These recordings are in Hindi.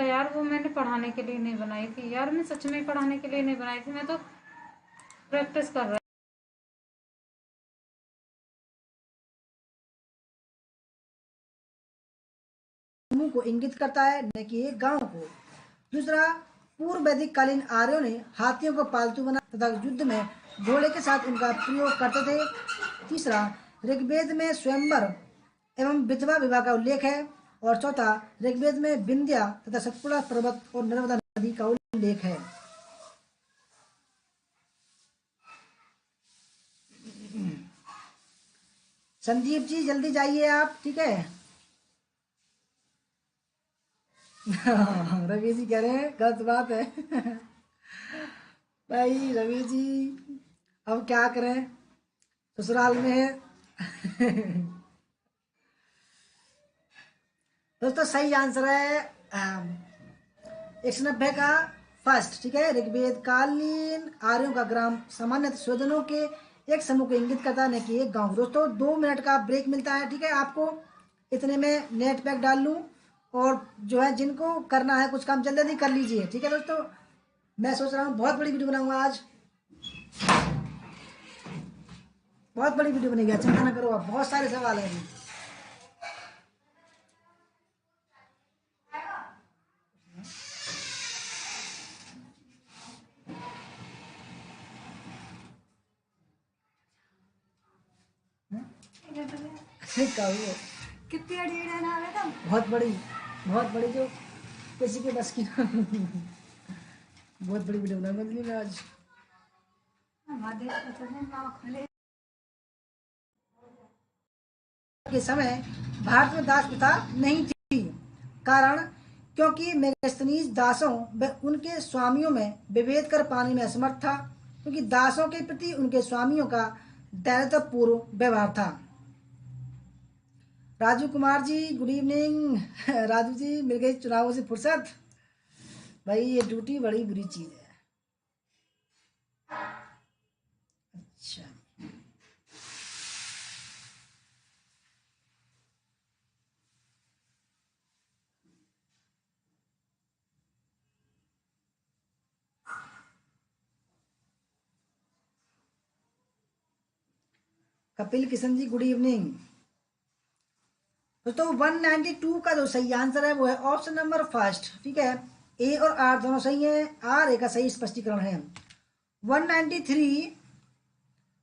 यार वो मैंने पढ़ाने के लिए नहीं बनाई थी यार, मैं सच में पढ़ाने के लिए नहीं बनाई थी, मैं तो प्रैक्टिस कर रहा। समूह को इंगित करता है, न कि एक गांव को। दूसरा, पूर्व वैदिक कालीन आर्यों ने हाथियों को पालतू बना तथा युद्ध में घोड़े के साथ उनका प्रयोग करते थे। तीसरा, ऋग्वेद में स्वयंवर एवं विधवा विवाह का उल्लेख है। और चौथा, ऋग्वेद में विंध्या तथा सतपुड़ा पर्वत और नर्मदा नदी का उल्लेख है। संदीप जी जल्दी जाइए आप, ठीक है। रवि जी कह रहे हैं गलत बात है। भाई रवि जी, अब क्या करें, ससुराल में है। दोस्तों सही आंसर है 190 का फर्स्ट, ठीक है। ऋग्वेद कालीन आर्यों का ग्राम सामान्यतः स्वजनों के एक समूह को इंगित करता है, न कि एक गांव। दोस्तों 2 मिनट का ब्रेक मिलता है, ठीक है आपको। इतने में नेट पैक डाल लूँ, और जो है जिनको करना है कुछ काम जल्दी जल्दी कर लीजिए, ठीक है दोस्तों। मैं सोच रहा हूँ बहुत बड़ी वीडियो बनाऊंगा आज, बहुत बड़ी वीडियो बनेगी, चिंता ना करो आप, बहुत सारे सवाल हैं। कहूँ कितनी अड़ी रहना है था। बहुत बड़ी, बहुत बड़ी, जो किसी के बस की ना। बहुत बड़ी वीडियो बनाऊंगा मैं आज। के समय भारत में दास प्रथा नहीं थी। कारण, क्योंकि मेगास्थनीज दासों व उनके स्वामियों में विभेद कर पाने में असमर्थ था, क्योंकि दासों के प्रति उनके स्वामियों का दयालुतापूर्व व्यवहार था। Raju Kumar ji good evening. राजू जी मिल गई चुनावों से फुर्सत। भाई ये ड्यूटी बड़ी बुरी चीज है। अच्छा, कपिल किशन जी गुड इवनिंग। दोस्तों 192 का जो सही आंसर है वो है ऑप्शन नंबर फर्स्ट, ठीक है। ए और आर दोनों सही है, आर ए का सही स्पष्टीकरण है। 193,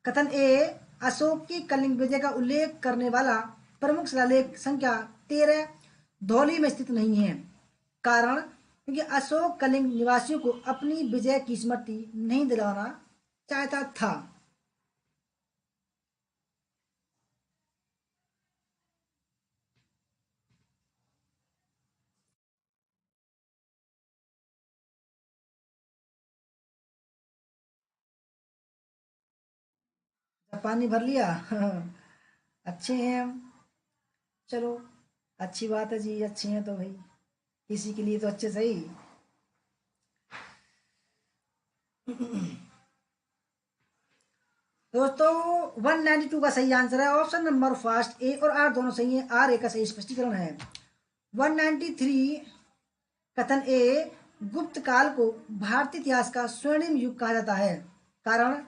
कथन ए, अशोक की कलिंग विजय का उल्लेख करने वाला प्रमुख शिलालेख संख्या 13 धौली में स्थित नहीं है। कारण, क्योंकि अशोक कलिंग निवासियों को अपनी विजय की स्मृति नहीं दिलाना चाहता था। पानी भर लिया। अच्छे हैं हम, चलो अच्छी बात है जी, अच्छे हैं तो भाई किसी के लिए तो अच्छे सही। दोस्तों 192 का सही आंसर है ऑप्शन नंबर फर्स्ट, ए और आर दोनों सही है, आर ए का सही स्पष्टीकरण है। 193, कथन ए, गुप्त काल को भारतीय इतिहास का स्वर्णिम युग कहा जाता है। कारण,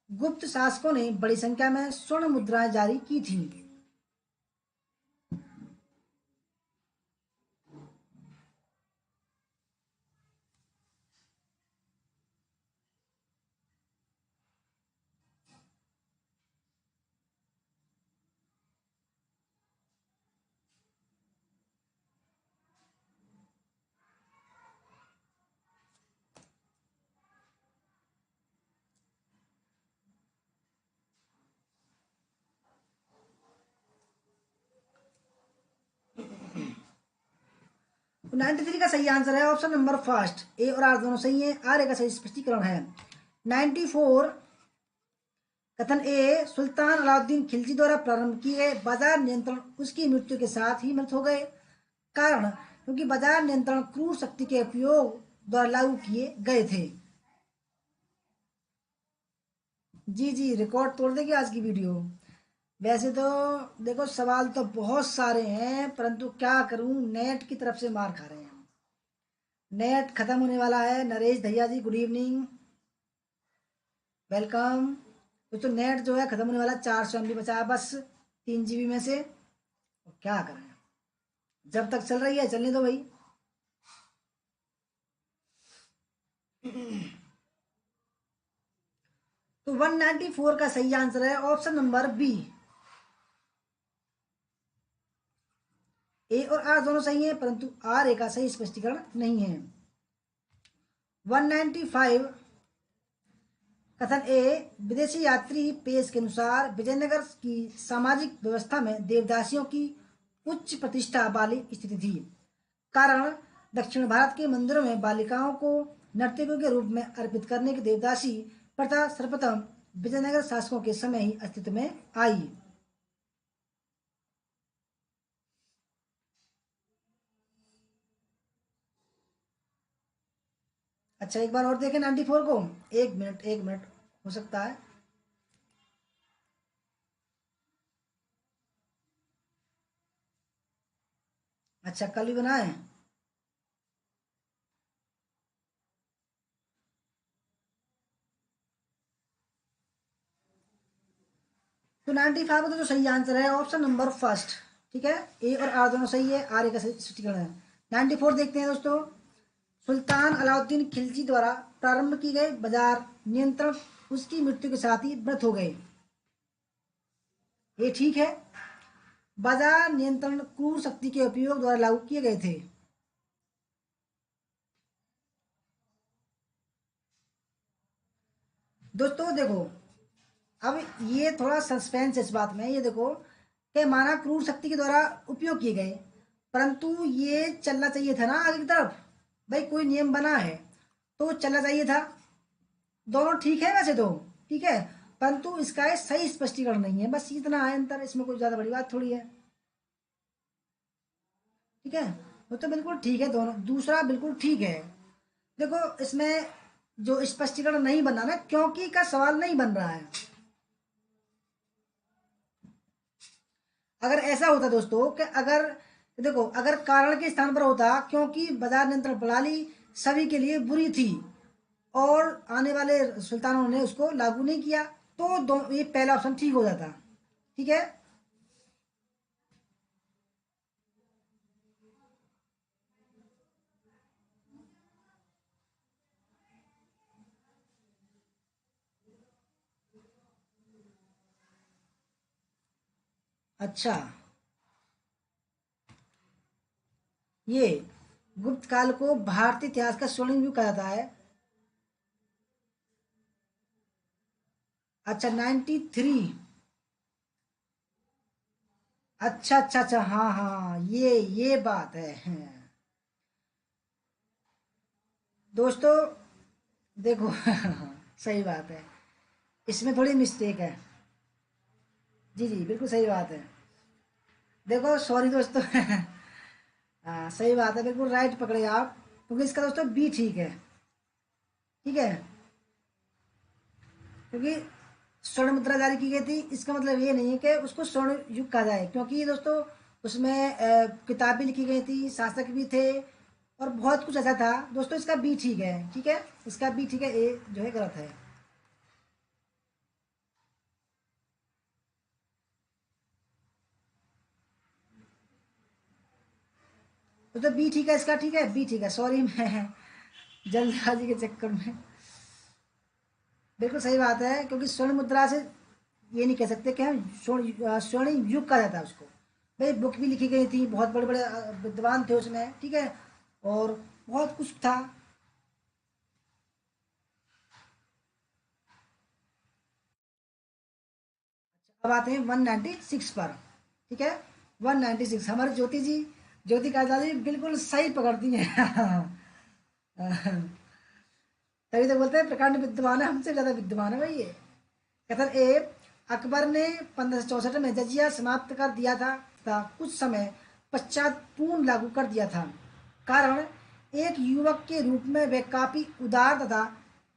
गुप्त शासकों ने बड़ी संख्या में स्वर्ण मुद्राएं जारी की थी। तो 93 का सही आंसर है ऑप्शन नंबर फर्स्ट, ए और आर दोनों सही है, आर ए का सही स्पष्टीकरण है। 94, कथन ए, सुल्तान अलाउद्दीन खिलजी द्वारा प्रारंभ किए गए बाजार नियंत्रण उसकी मृत्यु के साथ ही मृत हो गए। कारण, क्योंकि बाजार नियंत्रण क्रूर शक्ति के उपयोग द्वारा लागू किए गए थे। जी जी, रिकॉर्ड तोड़ देगी आज की वीडियो। वैसे तो देखो सवाल तो बहुत सारे हैं, परंतु क्या करूं, नेट की तरफ से मार खा रहे हैं। नेट खत्म होने वाला है। नरेश दहिया जी गुड इवनिंग, वेलकम। तो नेट जो है खत्म होने वाला, 400 MB बचा है बस 3 GB में से। क्या करें, जब तक चल रही है चलने दो भाई। तो 194 का सही आंसर है ऑप्शन नंबर बी। ए और आर दोनों सही है, परंतु आर ए का सही स्पष्टीकरण नहीं है। 195 कथन ए, विदेशी यात्री पेश के अनुसार विजयनगर की सामाजिक व्यवस्था में देवदासियों की उच्च प्रतिष्ठा वाली स्थिति थी। कारण, दक्षिण भारत के मंदिरों में बालिकाओं को नर्तकियों के रूप में अर्पित करने की देवदासी प्रथा सर्वप्रथम विजयनगर शासकों के समय ही अस्तित्व में आई। अच्छा, एक बार और देखें 94 को। एक मिनट हो सकता है। अच्छा, कल ही बनाए। तो 95 का जो सही आंसर है ऑप्शन नंबर फर्स्ट। ठीक है, ए और आर दोनों सही है, आर ए का सही स्पष्टीकरण है। 94 देखते हैं दोस्तों। सुल्तान अलाउद्दीन खिलजी द्वारा प्रारंभ की गई बाजार नियंत्रण उसकी मृत्यु के साथ ही व्रत हो गए। ये ठीक है। बाजार नियंत्रण क्रूर शक्ति के उपयोग द्वारा लागू किए गए थे। दोस्तों देखो, अब ये थोड़ा सस्पेंस इस बात में, ये देखो कि माना क्रूर शक्ति के द्वारा उपयोग किए गए, परंतु ये चलना चाहिए था ना आगे की तरफ। भाई कोई नियम बना है तो चलना चाहिए था। दोनों ठीक है वैसे तो, ठीक है, परंतु इसका ये सही स्पष्टीकरण नहीं है, बस इतना है अंतर, इसमें कोई ज्यादा बड़ी बात थोड़ी है। ठीक है, वो तो बिल्कुल ठीक है, दोनों दूसरा बिल्कुल ठीक है। देखो इसमें जो स्पष्टीकरण नहीं बना ना, क्योंकि का सवाल नहीं बन रहा है। अगर ऐसा होता दोस्तों कि अगर देखो, अगर कारण के स्थान पर होता क्योंकि बाजार नियंत्रण प्रणाली सभी के लिए बुरी थी और आने वाले सुल्तानों ने उसको लागू नहीं किया, तो ये पहला ऑप्शन ठीक हो जाता। ठीक है। अच्छा, ये गुप्त काल को भारतीय इतिहास का स्वर्णिम युग कहा जाता है। अच्छा, 93। अच्छा अच्छा अच्छा, हाँ हाँ, ये बात है। दोस्तों देखो, सही बात है, इसमें थोड़ी मिस्टेक है। जी जी, बिल्कुल सही बात है। देखो सॉरी दोस्तों। हाँ सही बात है, बिल्कुल राइट पकड़े आप, क्योंकि इसका दोस्तों बी ठीक है। ठीक है, क्योंकि स्वर्ण मुद्रा जारी की गई थी, इसका मतलब ये नहीं है कि उसको स्वर्ण युग कहा जाए, क्योंकि दोस्तों उसमें किताबें लिखी गई थी, शासक भी थे और बहुत कुछ ऐसा था। दोस्तों इसका बी ठीक है। ठीक है, इसका बी ठीक है, ए जो है गलत है। तो बी ठीक है, इसका ठीक है, बी ठीक है। सॉरी, मैं जल्दबाजी के चक्कर में। बिल्कुल सही बात है, क्योंकि स्वर्ण मुद्रा से ये नहीं कह सकते कि हम स्वर्णिम युग कहा जाता है उसको। भाई बुक भी लिखी गई थी, बहुत बड़े बड़े विद्वान थे उसमें। ठीक है, और बहुत कुछ था। अब आते हैं 196 पर। ठीक है, 196 हमारे ज्योति जी, ज्योति काजला जी बिल्कुल सही पकड़ती हैं। तभी तो बोलते हैं प्रकांड विद्वान है, हमसे ज्यादा विद्वान है भाई ये। कथन ए, अकबर ने 1564 में जजिया समाप्त कर दिया था तथा कुछ समय पश्चात पूर्ण लागू कर दिया था। कारण, एक युवक के रूप में वह काफी उदार तथा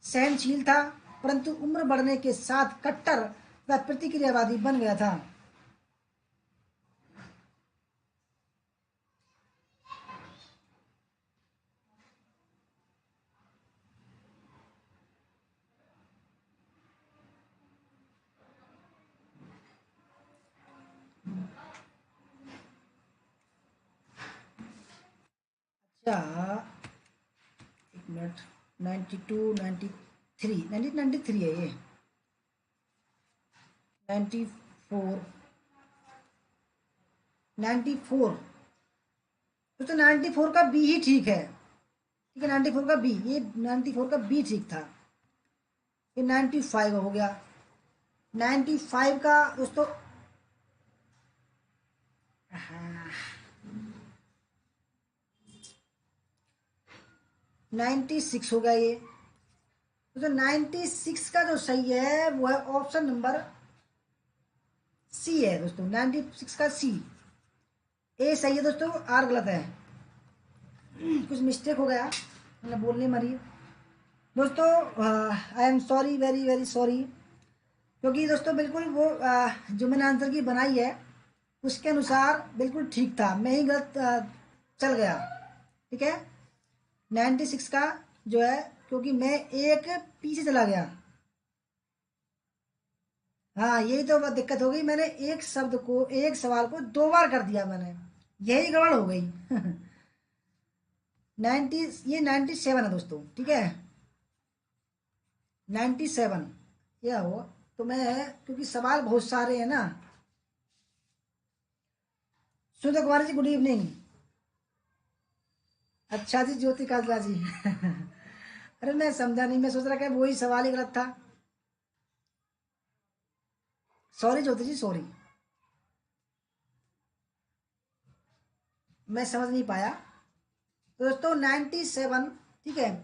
सहनशील था, परंतु उम्र बढ़ने के साथ कट्टर तथा प्रतिक्रियावादी बन गया था। क्या, एक मिनट, 92, 93, 1993 है ये, 94, 94। तो 94 का बी ही ठीक है, ठीक है, 94 का बी, ये 94 का बी ठीक था। ये 95 हो गया, 95 का दोस्तों, हाँ, 96 हो गया ये। तो 96 का जो सही है वो है ऑप्शन नंबर सी है दोस्तों, 96 का सी। ए सही है दोस्तों, आर गलत है। कुछ मिस्टेक हो गया, मतलब बोलने मरी दोस्तों, I am sorry, very very sorry. क्योंकि दोस्तों बिल्कुल वो जो मैंने आंसर की बनाई है उसके अनुसार बिल्कुल ठीक था, मैं ही गलत चल गया, ठीक है। 96 का जो है, क्योंकि मैं एक पीछे चला गया। हाँ, यही तो बात दिक्कत हो गई, मैंने एक शब्द को, एक सवाल को दो बार कर दिया मैंने, यही गड़बड़ हो गई। 90, ये 97 है दोस्तों, ठीक है, 97 यह हो। तो मैं, क्योंकि सवाल बहुत सारे हैं ना। सुधा कुमारी जी, गुड इवनिंग। अच्छा जी, ज्योति काजला जी। अरे मैं समझा नहीं, मैं सोच रहा कि वही सवाल ही गलत था। सॉरी ज्योति जी, सॉरी, मैं समझ नहीं पाया। तो दोस्तों 97, ठीक है,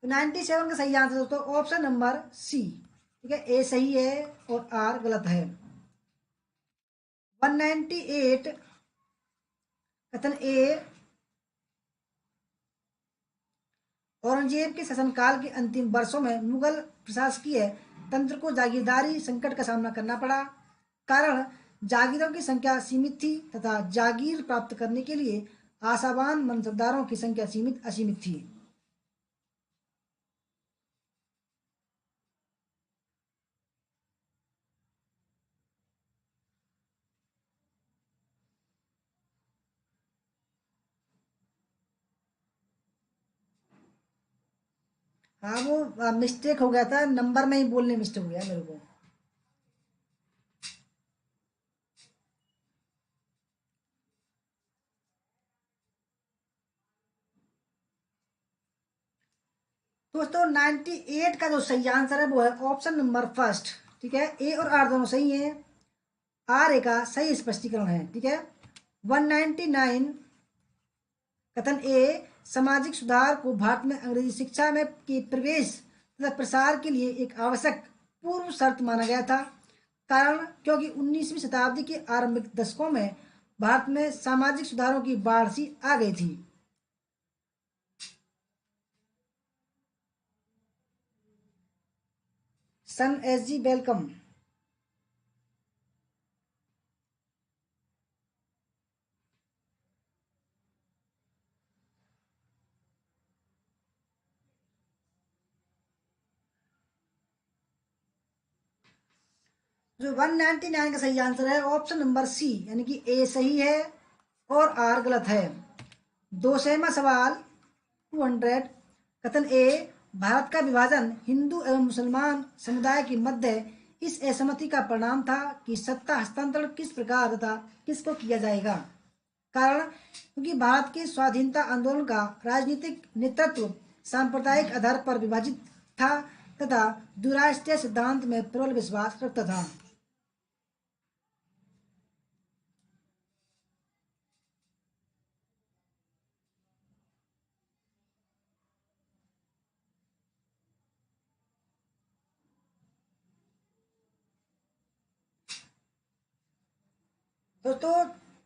तो 97 का सही आंसर दोस्तों ऑप्शन नंबर सी, ठीक है, ए सही है और आर गलत है। 198, कथन ए, औरंगजेब के शासनकाल के अंतिम वर्षों में मुगल प्रशासकीय तंत्र को जागीरदारी संकट का सामना करना पड़ा। कारण, जागीरों की संख्या सीमित थी तथा जागीर प्राप्त करने के लिए आशावान मनसबदारों की संख्या सीमित असीमित थी। हाँ, वो मिस्टेक हो गया था, नंबर में ही बोलने मिस्टेक हो गया मेरे को। दोस्तों 98 का जो सही आंसर है वो है ऑप्शन नंबर फर्स्ट, ठीक है, ए और आर दोनों सही हैं, आर ए का सही स्पष्टीकरण है, ठीक है। 199, कथन ए, सामाजिक सुधार को भारत में अंग्रेजी शिक्षा में के प्रवेश तथा प्रसार के लिए एक आवश्यक पूर्व शर्त माना गया था। कारण, क्योंकि 19वीं शताब्दी के आरंभिक दशकों में भारत में सामाजिक सुधारों की बाढ़ सी आ गई थी। सन एस जी, वेलकम। जो 199 का सही आंसर है ऑप्शन नंबर सी, यानी कि ए सही है और आर गलत है। 200वां सवाल, 200, कथन ए, भारत का विभाजन हिंदू एवं मुसलमान समुदाय के मध्य इस असहमति का परिणाम था कि सत्ता हस्तांतरण किस प्रकार तथा किसको किया जाएगा। कारण, क्योंकि भारत के स्वाधीनता आंदोलन का राजनीतिक नेतृत्व सांप्रदायिक आधार पर विभाजित था तथा द्विराष्ट्रीय सिद्धांत में प्रबल विश्वास रखता था। दोस्तों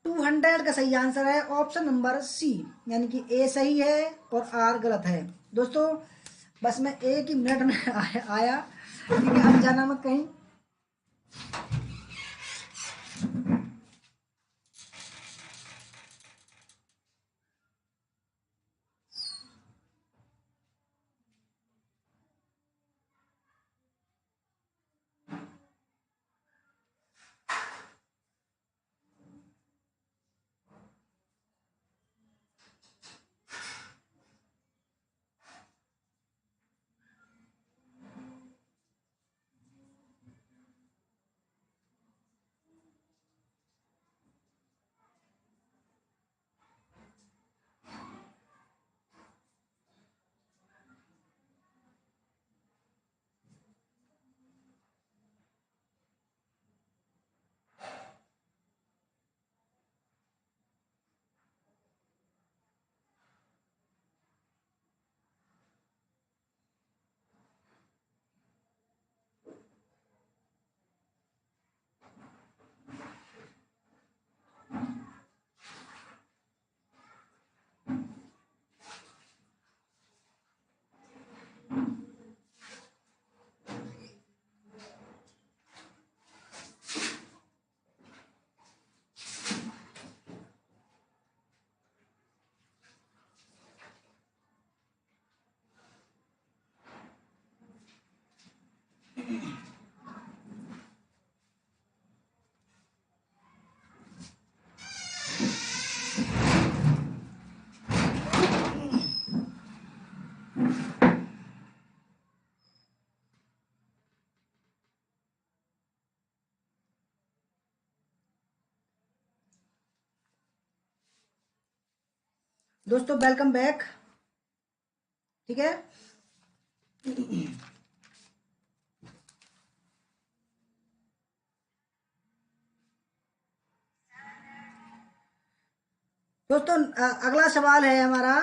200 का सही आंसर है ऑप्शन नंबर सी, यानी कि ए सही है और आर गलत है। दोस्तों बस मैं एक ही मिनट में आया, ठीक है, अब जाना मत कहीं। दोस्तों वेलकम बैक। ठीक है, दोस्तों अगला सवाल है हमारा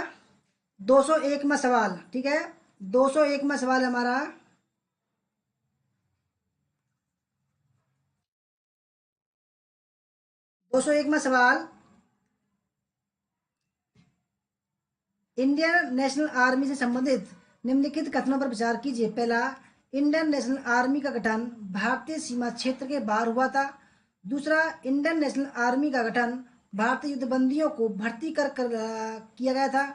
201वां सवाल। ठीक है, 201वां सवाल है हमारा। 201वां सवाल, इंडियन नेशनल आर्मी से संबंधित निम्नलिखित कथनों पर विचार कीजिए। पहला, इंडियन नेशनल आर्मी का गठन भारतीय सीमा क्षेत्र के बाहर हुआ था। दूसरा, इंडियन नेशनल आर्मी का गठन भारतीय युद्धबंदियों को भर्ती कर किया गया था।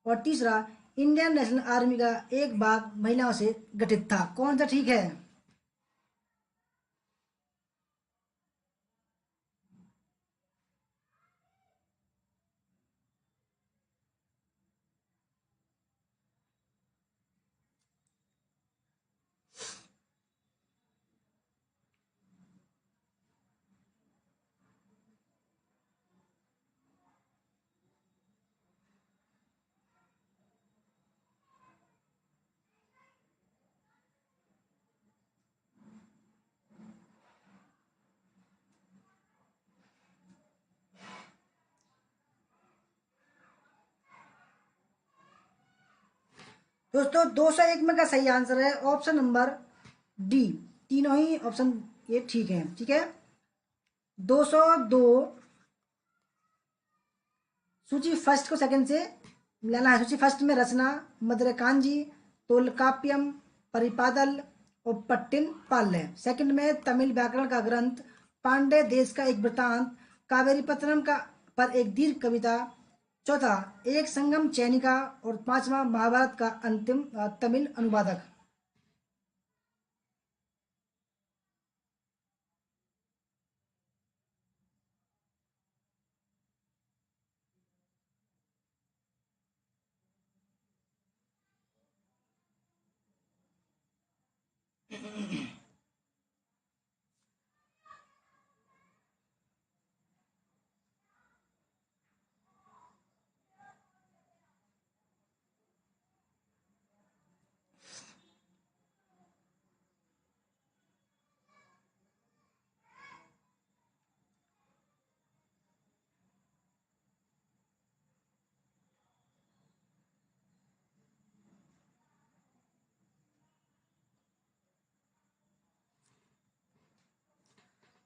और तीसरा, इंडियन नेशनल आर्मी का एक भाग महिलाओं से गठित था। कौन सा ठीक है? दोस्तों 201 में का सही आंसर है ऑप्शन नंबर डी। तीनों ही ऑप्शन ये ठीक है। ठीक है, 202 सूची फर्स्ट को सेकंड से मिलाना है। सूची फर्स्ट में रचना, मधुरकांजी, तोलकाप्यम, परिपादल और पट्टिन पाल्य। सेकंड में तमिल व्याकरण का ग्रंथ, पांड्य देश का एक वृत्तांत, कावेरी पत्तनम का पर एक दीर्घ कविता। चौथा, एक संगम चैनिका। और पांचवा, महाभारत का अंतिम तमिल अनुवादक।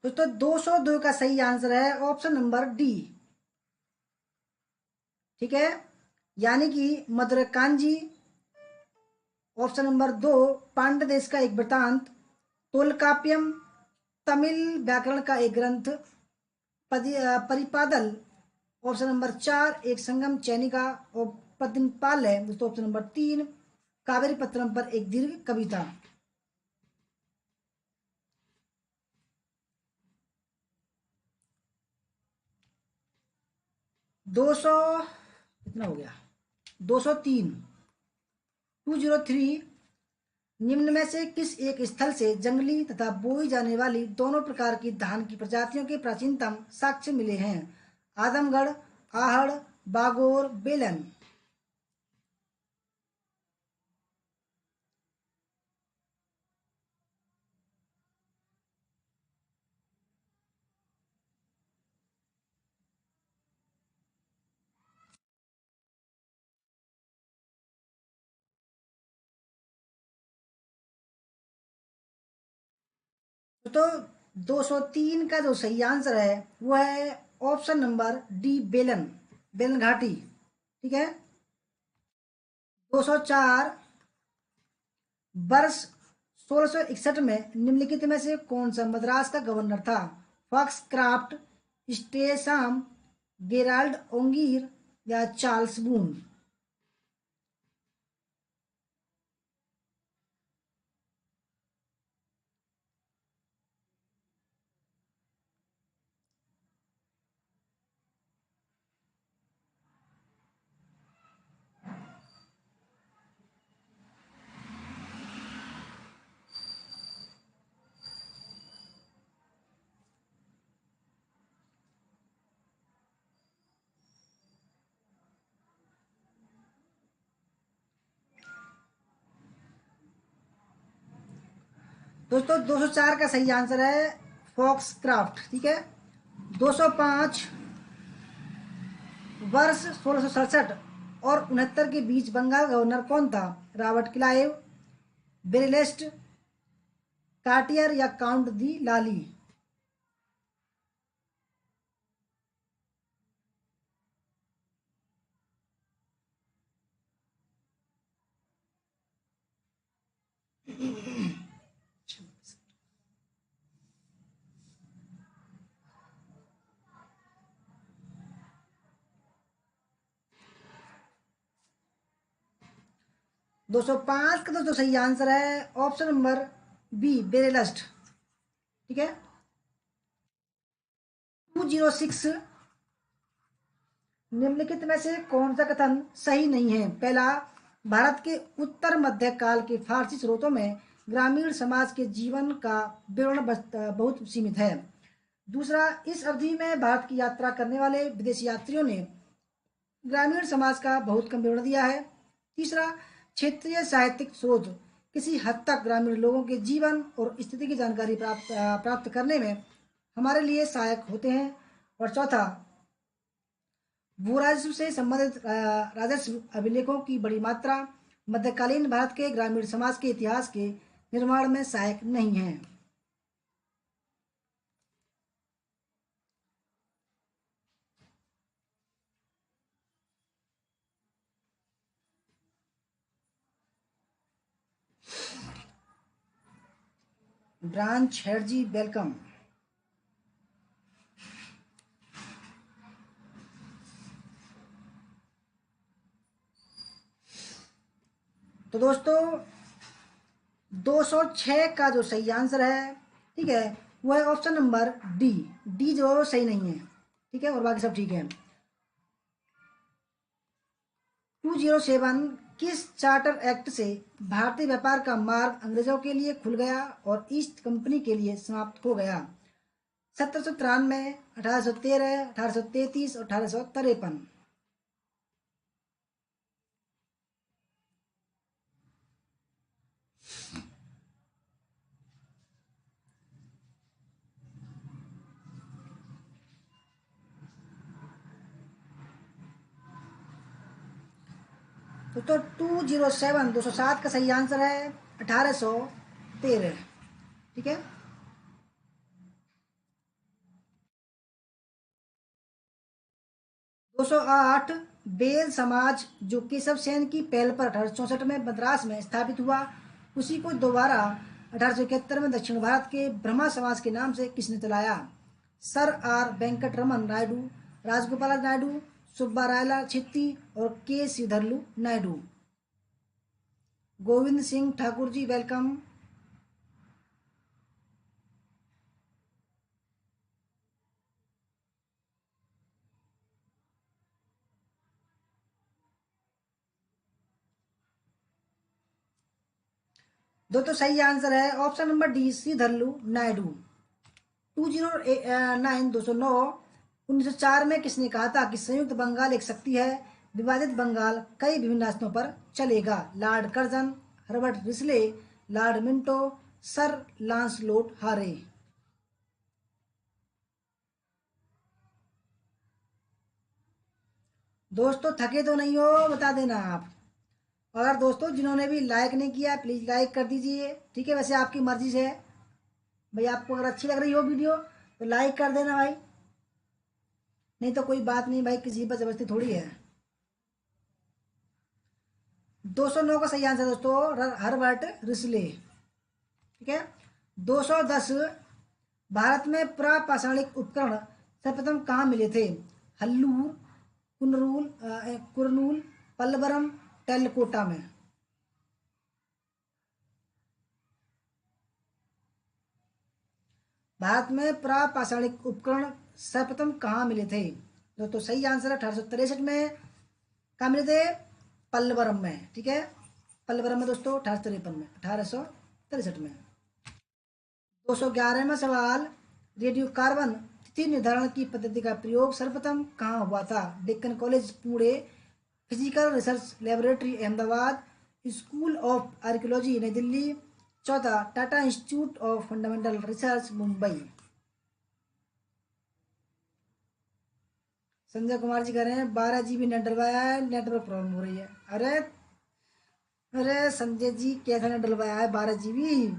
दोस्तों 202 का सही आंसर है ऑप्शन नंबर डी। ठीक है, यानी कि मधुरकांजी। ऑप्शन नंबर 2, पांड्य देश का एक वृत्तांत, तोलकाप्यम, तमिल व्याकरण का एक ग्रंथ, परिपादल। ऑप्शन नंबर 4, एक संगम चैनिका। और पद्मपाल है दोस्तों ऑप्शन नंबर 3, कावेरी पत्तनम पर एक दीर्घ कविता। 200 कितना हो गया? 203, 203, निम्न में से किस एक स्थल से जंगली तथा बोई जाने वाली दोनों प्रकार की धान की प्रजातियों के प्राचीनतम साक्ष्य मिले हैं? आदमगढ़, आहड़, बागोर, बेलन। तो 203 का जो सही आंसर है वो है ऑप्शन नंबर डी, बेलन, बेलन घाटी। ठीक है, 204, वर्ष 1661 में निम्नलिखित में से कौन सा मद्रास का गवर्नर था? फॉक्सक्राफ्ट, स्टेशम, गेराल्ड ओंगीर या चार्ल्स बून? दोस्तों 204 का सही आंसर है फॉक्सक्राफ्ट। ठीक है। 205, वर्ष 1667 और 69 के बीच बंगाल गवर्नर कौन था? रॉबर्ट क्लाइव, बेरिलेस्ट, कार्टियर या काउंट दी लाली? दो सौ पांच का दोस्तों सही आंसर है ऑप्शन नंबर बी, बेरेलस्ट। ठीक है। 206, निम्नलिखित में से कौन सा कथन सही नहीं है? पहला, भारत के उत्तर मध्य काल के फारसी स्रोतों में ग्रामीण समाज के जीवन का विवरण बहुत सीमित है। दूसरा, इस अवधि में भारत की यात्रा करने वाले विदेशी यात्रियों ने ग्रामीण समाज का बहुत कम विवरण दिया है। तीसरा, क्षेत्रीय साहित्यिक शोध किसी हद तक ग्रामीण लोगों के जीवन और स्थिति की जानकारी प्राप्त करने में हमारे लिए सहायक होते हैं। और चौथा, भू राजस्व से संबंधित राजस्व अभिलेखों की बड़ी मात्रा मध्यकालीन भारत के ग्रामीण समाज के इतिहास के निर्माण में सहायक नहीं है। ब्रांच हेड जी, वेलकम। तो दोस्तों 206 का जो सही आंसर है, ठीक है, वो है ऑप्शन नंबर डी। डी जो है वो सही नहीं है। ठीक है, और बाकी सब ठीक है। 207, किस चार्टर एक्ट से भारतीय व्यापार का मार्ग अंग्रेजों के लिए खुल गया और ईस्ट कंपनी के लिए समाप्त हो गया? 1793, 1813, 1833 और 1853? तो 207, 207 का सही आंसर है 1813। ठीक है। 208, बेल समाज जो केशव सेन की पहल पर 1864 में मद्रास में स्थापित हुआ, उसी को दोबारा 1871 में दक्षिण भारत के ब्रह्मा समाज के नाम से किसने चलाया? सर आर वेंकटरमन नायडू, राजगोपाल नायडू, सुब्बा रायला छित्ती और के श्रीधरलू नायडू? गोविंद सिंह ठाकुर जी, वेलकम। तो सही आंसर है ऑप्शन नंबर डी, श्रीधरलू नायडू। 209, 209, 1904 में किसने कहा था कि संयुक्त बंगाल एक शक्ति है, विभाजित बंगाल कई विभिन्न रास्तों पर चलेगा? Lord Curzon, Herbert Risley, Lord Minto, Sir Lancelot Hare? दोस्तों थके तो नहीं हो, बता देना आप। अगर दोस्तों जिन्होंने भी लाइक नहीं किया प्लीज लाइक कर दीजिए। ठीक है, वैसे आपकी मर्जी से है भाई, आपको अगर अच्छी लग रही हो वीडियो तो लाइक कर देना भाई, नहीं तो कोई बात नहीं भाई, किसी पर जबरदस्ती थोड़ी है। 209 का सही आंसर दोस्तों हर्बर्ट रिसले। ठीक है। 210 भारत में प्रापाषाणिक उपकरण सर्वप्रथम कहाँ मिले थे? हल्लूर, कुरनूल, पल्लवरम, टेलकोटा में। भारत में प्रापाषाणिक उपकरण सर्वप्रथम कहाँ मिले थे? दोस्तों सही आंसर है 1863 में। कहाँ मिले थे? पल्लवरम में। ठीक है, पल्लवरम में दोस्तों 1863 में। 211वां सवाल, रेडियो कार्बन तिथि निर्धारण की पद्धति का प्रयोग सर्वप्रथम कहाँ हुआ था? Deccan college Pune, physical research laboratory Ahmedabad, school of archaeology New Delhi, चौथा Tata institute of fundamental research Mumbai. Sanjay Kumar ji कह रहे हैं 12 GB नेट डलवाया है, नेटवर्क प्रॉब्लम हो रही है। अरे अरे संजय जी कैसा नेट डलवाया है 12 GB?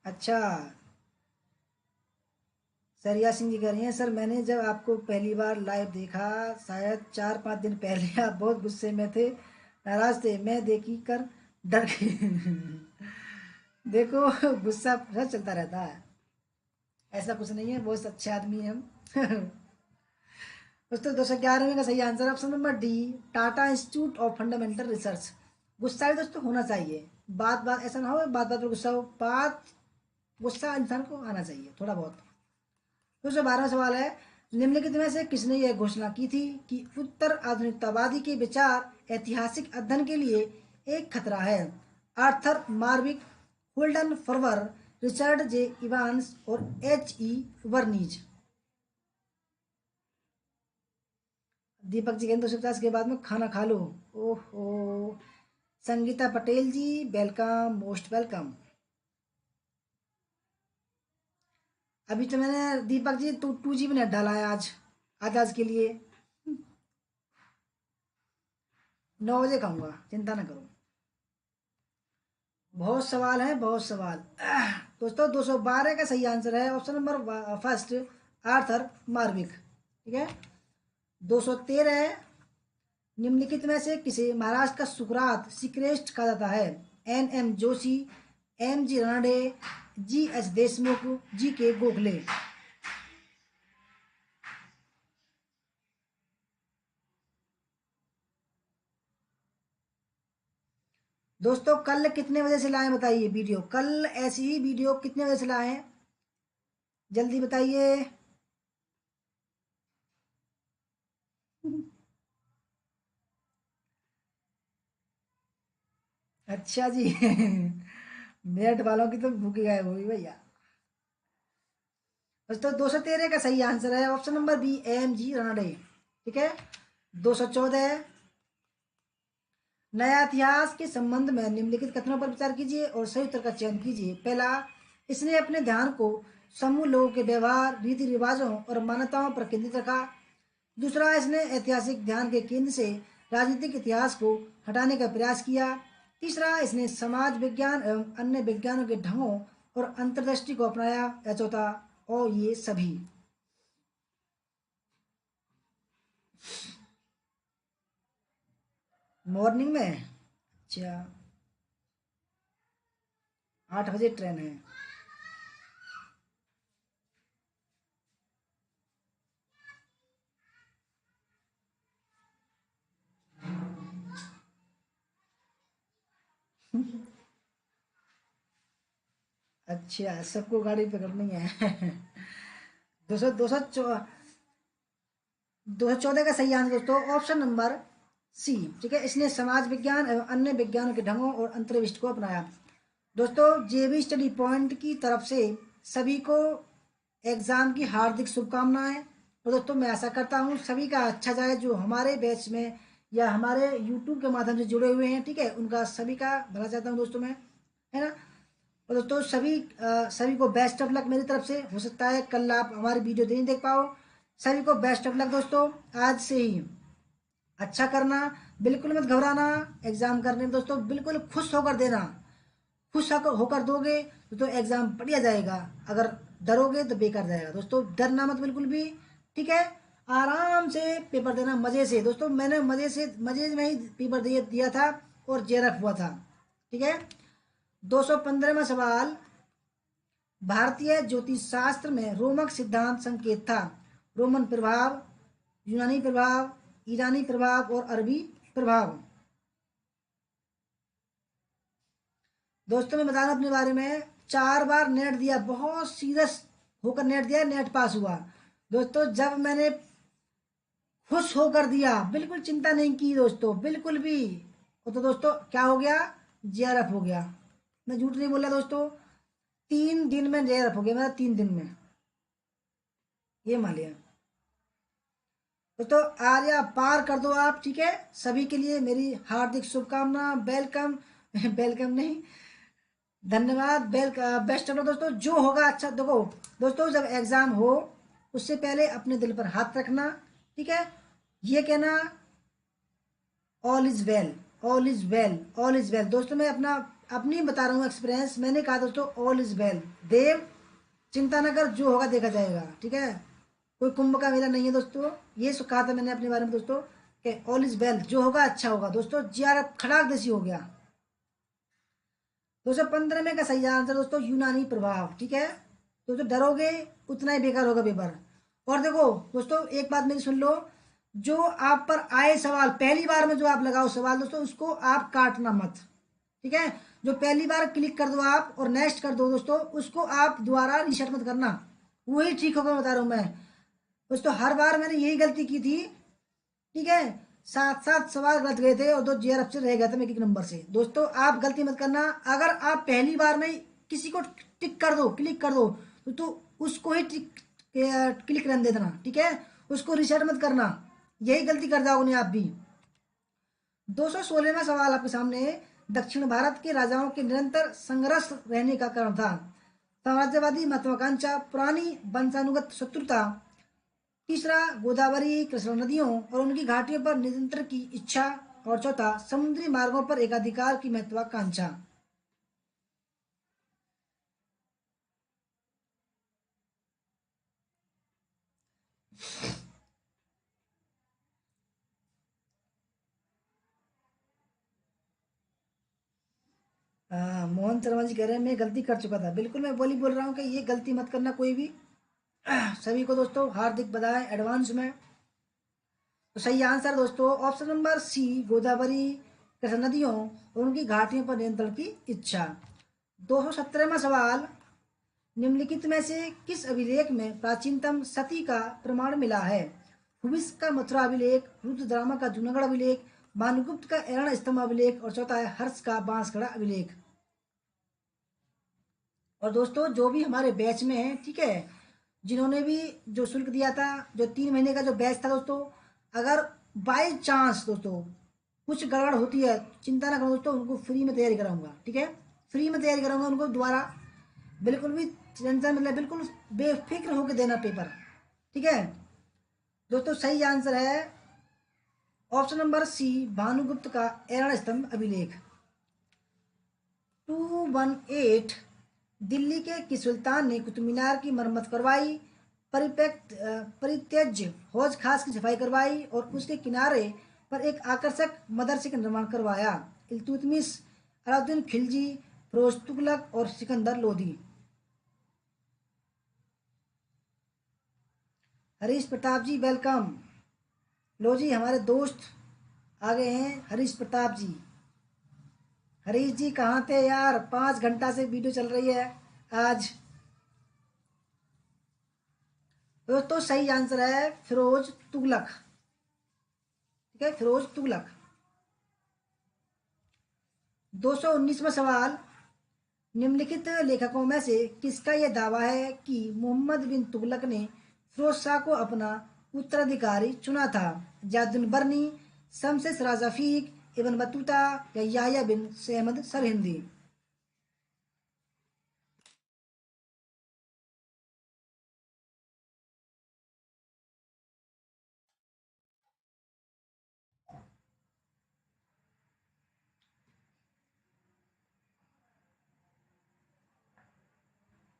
अच्छा, सरिया सिंह जी कह रही हैं सर मैंने जब आपको पहली बार लाइव देखा शायद 4-5 दिन पहले आप बहुत गुस्से में थे, नाराज थे, मैं देखी कर डर गई। देखो गुस्सा सब चलता रहता है, ऐसा कुछ नहीं है, बहुत अच्छे आदमी हैं हम। दोस्तों 211वें का सही answer option number D, Tata institute of fundamental research. गुस्सा भी दोस्तों होना चाहिए, बात बात ऐसा ना हो बात बात पर गुस्सा हो, बात गुस्सा इंसान को आना चाहिए थोड़ा बहुत। 212वां सवाल है, निम्नलिखित में से किसने यह घोषणा की थी कि उत्तर आधुनिकतावादी के विचार ऐतिहासिक अध्ययन के लिए एक खतरा है? Arthur मार्विक, holding fervour, Richard J Evans और H.E. वर्नीज। दीपक जी कहते 250 के बाद में खाना खा लो। ओहो, संगीता पटेल जी वेलकम, मोस्ट वेलकम। अभी तो मैंने दीपक जी 2 GB नेट डाला है आज के लिए। 9 बजे खाऊंगा, चिंता ना करो। बहुत सवाल है, बहुत सवाल। दोस्तों 212 का सही आंसर है ऑप्शन नंबर फर्स्ट, आर्थर मार्विक। ठीक है। 213, निम्नलिखित में से किसे महाराष्ट्र का सुकरात श्रीकृष्ण कहा जाता है? N.M. Joshi, M.G. Ranade, G.H. Deshmukh, G.K. Gokhale. दोस्तों कल कितने बजे से लाएं बताइए वीडियो, कल ऐसी ही वीडियो कितने बजे से लाएं जल्दी बताइए। अच्छा जी। नेट वालों की तो भूखी गायब हुई भैया। दोस्तों 213 का सही आंसर है option number B, M.G. Ranade. ठीक है। 214, नया इतिहास के संबंध में निम्नलिखित कथनों पर विचार कीजिए और सही उत्तर का चयन कीजिए। पहला, इसने अपने ध्यान को समूह लोगों के व्यवहार, रीति रिवाजों और मान्यताओं पर केंद्रित रखा। दूसरा, इसने ऐतिहासिक ध्यान के केंद्र से राजनीतिक इतिहास को हटाने का प्रयास किया। तीसरा, इसने समाज विज्ञान एवं अन्य विज्ञानों के ढंगों और अंतर्दृष्टि को अपनाया। या चौथा, और ये सभी। मॉर्निंग में? अच्छा, 8 बजे ट्रेन है। अच्छा, सबको गाड़ी पकड़नी है। 200 214 का सही आंसर दोस्तों ऑप्शन नंबर सी। ठीक है, इसने समाज विज्ञान एवं अन्य विज्ञानों के ढंगों और अंतर्दृष्टि को अपनाया। दोस्तों JB स्टडी पॉइंट की तरफ से सभी को एग्जाम की हार्दिक शुभकामनाएं। और दोस्तों मैं आशा करता हूँ सभी का अच्छा जाए, जो हमारे बैच में या हमारे यूट्यूब के माध्यम से जुड़े हुए हैं। ठीक है, उनका सभी का भला चाहता हूँ दोस्तों मैं, है ना। और दोस्तों सभी को बेस्ट ऑफ लक मेरी तरफ से। हो सकता है कल आप हमारी वीडियो नहीं देख पाओ, सभी को बेस्ट ऑफ लक दोस्तों आज से ही। अच्छा करना, बिल्कुल मत घबराना। एग्जाम करने में दोस्तों बिल्कुल खुश होकर देना। खुश होकर होकर दोगे तो एग्जाम बढ़िया जाएगा। अगर डरोगे तो बेकार जाएगा दोस्तों। डरना मत बिल्कुल भी, ठीक है। आराम से पेपर देना, मजे से दोस्तों। मैंने मजे में ही पेपर दिया था और जेआरएफ हुआ था, ठीक है। 215वां सवाल, भारतीय ज्योतिष शास्त्र में रोमक सिद्धांत संकेत था। रोमन प्रभाव, यूनानी प्रभाव, ईरानी प्रभाव और अरबी प्रभाव। दोस्तों मैं बता रहा हूं अपने बारे में, 4 बार नेट दिया, बहुत सीरियस होकर नेट दिया, नेट पास हुआ। दोस्तों जब मैंने खुश होकर दिया, बिल्कुल चिंता नहीं की दोस्तों, बिल्कुल भी, वो तो दोस्तों क्या हो गया, जेआरएफ हो गया। मैं झूठ नहीं बोला दोस्तों, 3 दिन में जेआरएफ हो गया मेरा, 3 दिन में, ये मान लिया दोस्तों। आर्या पार कर दो आप, ठीक है। सभी के लिए मेरी हार्दिक शुभकामना, वेलकम। वेलकम नहीं, धन्यवाद, बेस्ट ऑफ लक दोस्तों। जो होगा अच्छा देखो दोस्तों, जब एग्जाम हो उससे पहले अपने दिल पर हाथ रखना, ठीक है। ये कहना all is well, all is well, all is well. दोस्तों मैं अपनी बता रहा हूँ एक्सपीरियंस। मैंने कहा दोस्तों ऑल इज वेल, देव चिंता न कर, जो होगा देखा जाएगा, ठीक है। कोई कुंभ का मेला नहीं है दोस्तों। ये कहा था मैंने अपने बारे में दोस्तों कि ऑल इज वेल, जो होगा अच्छा होगा दोस्तों। जीआरएफ खड़ाक देसी हो गया। 215 में का सही आंसर दोस्तों यूनानी प्रभाव, ठीक है। दोस्तों डरोगे उतना ही बेकार होगा पेपर। और देखो दोस्तों एक बात मेरी सुन लो, जो आप पर आए सवाल पहली बार में, जो आप लगाओ सवाल दोस्तों, उसको आप काटना मत, ठीक है। जो पहली बार क्लिक कर दो आप और नेक्स्ट कर दो दोस्तों, उसको आप दोबारा रिसेट मत करना, वही ठीक होगा, बता रहा हूं मैं दोस्तों। हर बार मैंने यही गलती की थी, ठीक है। 7 सवाल गलत गए थे और 2 जीआरएफ से रह गए थे, मैं एक नंबर से। दोस्तों आप गलती मत करना। अगर आप पहली बार में किसी को टिक कर दो, क्लिक कर दो, तो उसको ही टिक क्लिक रहने देना, ठीक है। उसको रिसेट मत करना, यही गलती कर जाओगे आप भी। 216वां सवाल आपके सामने, दक्षिण भारत के राजाओं के निरंतर संघर्ष रहने का कारण था। साम्राज्यवादी महत्वाकांक्षा, पुरानी वंशानुगत शत्रुता, तीसरा गोदावरी कृष्णा नदियों और उनकी घाटियों पर नियंत्रण की इच्छा, और चौथा समुद्री मार्गों पर एकाधिकार की महत्वाकांक्षा। मोहन शर्मा जी कह रहे हैं मैं गलती कर चुका था। बिल्कुल मैं बोल रहा हूँ कि ये गलती मत करना कोई भी। सभी को दोस्तों हार्दिक बधाई एडवांस में। तो सही आंसर दोस्तों option number C, Godavari Krishna नदियों और उनकी घाटियों पर नियंत्रण की इच्छा। 217वां सवाल, निम्नलिखित में से किस अभिलेख में प्राचीनतम सती का प्रमाण मिला है। हुविस का मथुरा अभिलेख, रुद्रदामा का जूनागढ़ अभिलेख, भानुगुप्त का एरण स्तंभ अभिलेख और चौथा है हर्ष का बांसगढ़ अभिलेख। और दोस्तों जो भी हमारे बैच में है, ठीक है, जिन्होंने भी जो शुल्क दिया था, जो 3 महीने का जो बैच था दोस्तों, अगर बाई चांस दोस्तों कुछ गड़बड़ होती है, चिंता ना करो दोस्तों, उनको फ्री में तैयारी कराऊंगा, ठीक है। फ्री में तैयारी कराऊंगा उनको दोबारा, बिल्कुल भी टेंशन मतलब बिल्कुल बेफिक्र होकर देना पेपर, ठीक है। दोस्तों सही आंसर है ऑप्शन नंबर सी, भानुगुप्त का एरण स्तंभ अभिलेख। 218, दिल्ली के किस सुल्तान ने कुतुब मीनार की मरम्मत करवाई, परित्यज्य हौज खास की सफाई करवाई और उसके किनारे पर एक आकर्षक मदरसे का निर्माण करवाया। इल्तुतमिश, अलाउद्दीन खिलजी, फिरोज तुगलक और सिकंदर लोधी। हरीश प्रताप जी वेलकम। लो जी हमारे दोस्त आ गए हैं, हरीश प्रताप जी। हरीश जी कहाँ थे यार, 5 घंटा से वीडियो चल रही है आज। दोस्तों सही आंसर है फिरोज तुगलक, ठीक है, फिरोज तुगलक। 219वां सवाल, निम्नलिखित लेखकों में से किसका यह दावा है कि मोहम्मद बिन तुगलक ने फिरोज शाह को अपना उत्तराधिकारी चुना था। जादुन बरनी, शमसेर राजा फीक, इब्न बतूता या याह्या बिन सहमद सरहिंदी।